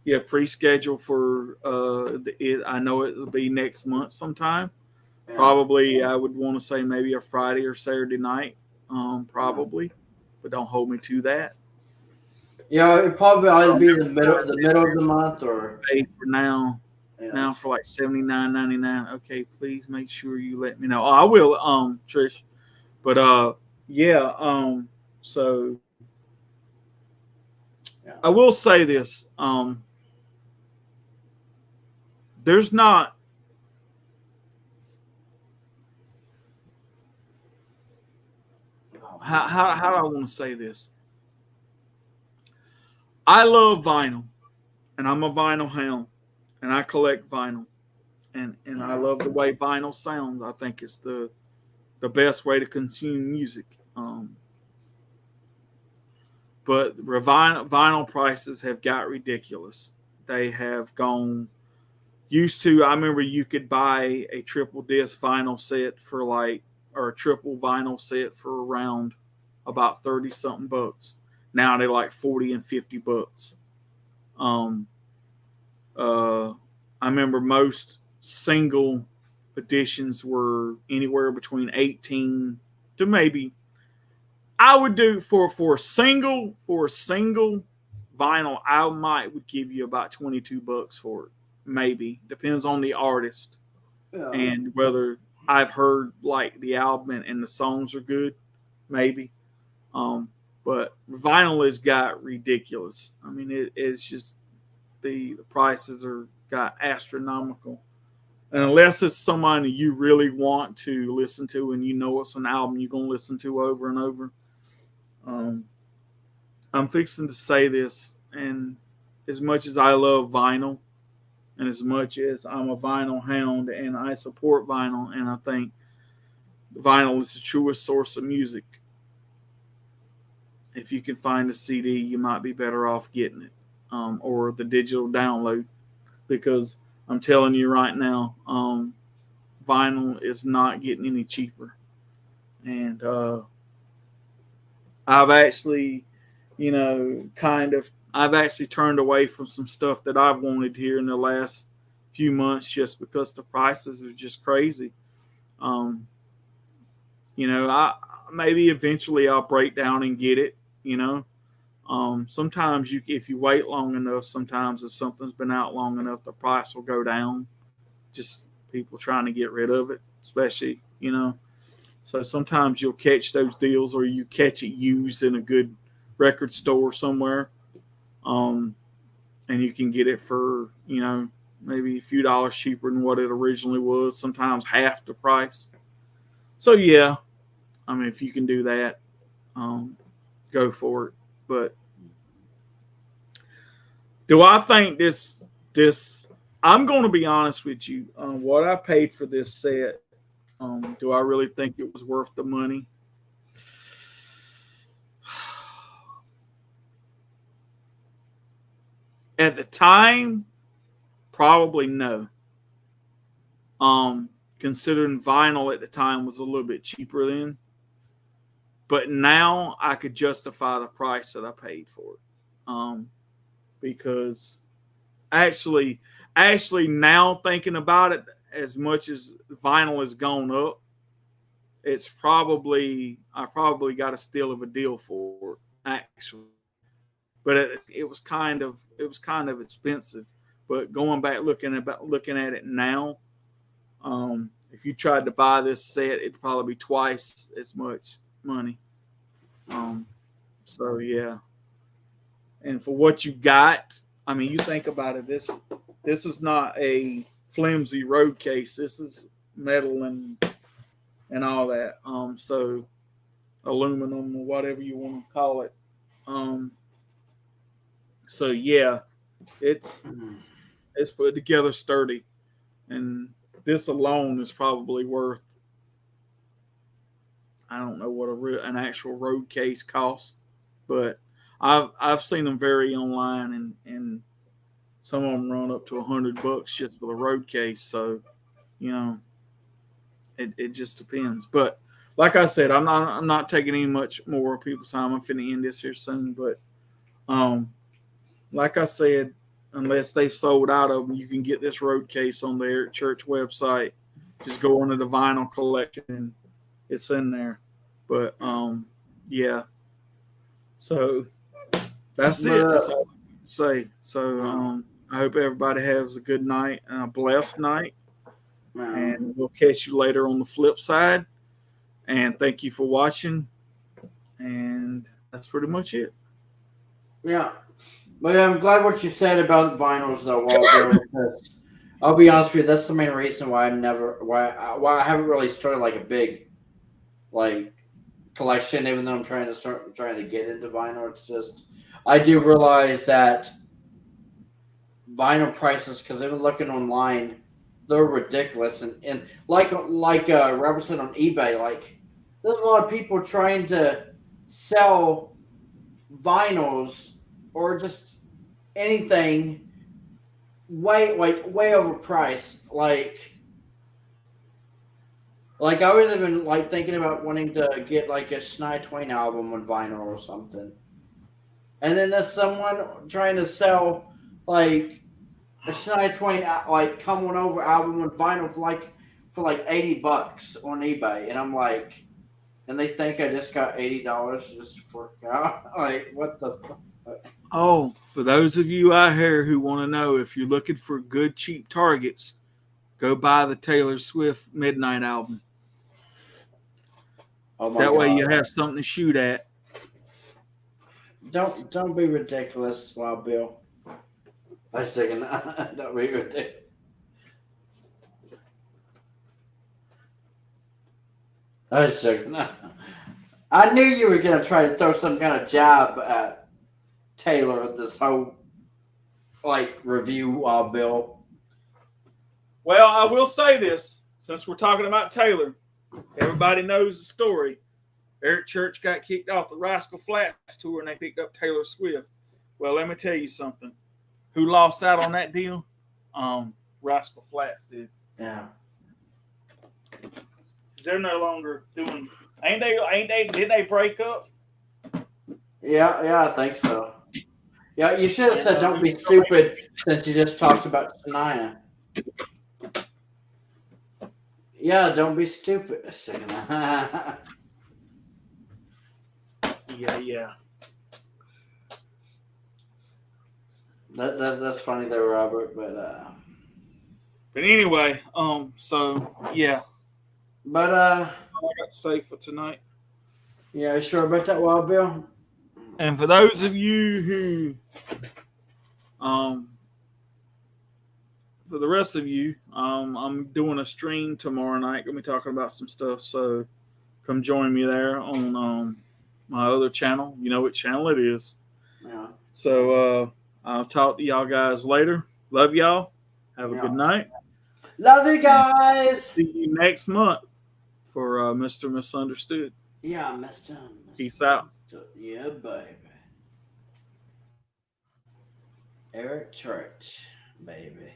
Yeah, pre-schedule for I know it will be next month sometime. Yeah. Probably I would want to say maybe a Friday or Saturday night, probably, but don't hold me to that. Yeah, it probably either be the middle of the month or for now. Yeah. Now for like $79.99. Okay, please make sure you let me know. Oh, I will, Trish. But so yeah. I will say this. There's not how do I want to say this? I love vinyl, and I'm a vinyl hound, and I collect vinyl, and I love the way vinyl sounds. I think it's the best way to consume music. But vinyl prices have got ridiculous. They have gone. Used to, I remember you could buy a triple disc vinyl set for or a triple vinyl set for around about 30 something bucks. Now they're like 40 and 50 bucks. I remember most single editions were anywhere between 18 to maybe, I would do for a single vinyl, I would give you about $22 for it. Maybe. Depends on the artist and whether I've heard like the album and the songs are good. Maybe. But vinyl has got ridiculous. I mean, it's just the prices are got astronomical. And unless it's somebody you really want to listen to and you know it's an album you're going to listen to over and over, I'm fixing to say this, and as much as I love vinyl, and as much as I'm a vinyl hound and I support vinyl, and I think vinyl is the truest source of music, if you can find a CD, you might be better off getting it, or the digital download, because I'm telling you right now, vinyl is not getting any cheaper. And I've actually, I've actually turned away from some stuff that I've wanted here in the last few months just because the prices are just crazy. I maybe eventually I'll break down and get it. Sometimes if you wait long enough, sometimes if something's been out long enough, the price will go down. Just people trying to get rid of it, especially. So sometimes you'll catch those deals, or you catch it used in a good record store somewhere, and you can get it for maybe a few dollars cheaper than what it originally was. Sometimes half the price. So yeah, I mean, if you can do that, go for it. But do I think this? I'm going to be honest with you. What I paid for this set, do I really think it was worth the money? At the time, probably no. Considering vinyl at the time was a little bit cheaper then. But now I could justify the price that I paid for it. Because actually now thinking about it, as much as vinyl has gone up, I probably got a steal of a deal for it, actually. But it was kind of expensive. But going back looking at it now, if you tried to buy this set, it'd probably be twice as much money. So yeah. And for what you got, I mean, you think about it. This is not a flimsy road case. This is metal and all that. So aluminum or whatever you want to call it. So yeah, it's put together sturdy, and this alone is probably worth, I don't know what an actual road case costs, but I've seen them vary online, and some of them run up to $100 just for the road case. So, it just depends. But like I said, I'm not taking any much more people's time. I'm finna end this here soon. But like I said, unless they've sold out of them, you can get this road case on the Eric Church website. Just go into the vinyl collection, and it's in there. But yeah. So that's it. That's all I can say. So I hope everybody has a good night and a blessed night. And we'll catch you later on the flip side. And thank you for watching. And that's pretty much it. Yeah. But I'm glad what you said about vinyls, though, Walter. I'll be honest with you, that's the main reason why I haven't really started like a big collection, even though I'm trying to get into vinyl. It's just I do realize that vinyl prices, because even looking online, they're ridiculous, and like Robert said on eBay, like there's a lot of people trying to sell vinyls or just anything way overpriced. Like I was even thinking about wanting to get like a Shania Twain album on vinyl or something, and then there's someone trying to sell like a Shania Twain Come On Over album on vinyl for for like $80 on eBay, and I'm like, and they think I just got $80 just for like what the fuck? Oh, for those of you out here who want to know, if you're looking for good cheap targets, go buy the Taylor Swift Midnight album. Oh my That God. way you have something to shoot at. Don't be ridiculous, Wild Bill. I was thinking, don't be ridiculous. I was thinking, I knew you were gonna try to throw some kind of jab at Taylor this whole like review, Wild Bill. Well, I will say this, since we're talking about Taylor, everybody knows the story. Eric Church got kicked off the Rascal Flatts tour and they picked up Taylor Swift. Well, let me tell you something. Who lost out on that deal? Rascal Flatts did. Yeah. They're no longer doing. Ain't they? Did they break up? Yeah, I think so. Yeah, you should have said don't be stupid since you just talked about Shania. Yeah, don't be stupid. Yeah. That's funny there, Robert, but anyway, so yeah. But that's all I got to say for tonight. Yeah, sure about that, Wild Bill. And for those of you who for the rest of you, I'm doing a stream tomorrow night. Gonna be talking about some stuff, so come join me there on my other channel. You know what channel it is. Yeah. So I'll talk to y'all guys later. Love y'all. Have a good night. Love you guys. See you next month for Mr. Misunderstood. Yeah, Mr. Peace out. Yeah, baby. Eric Church, baby.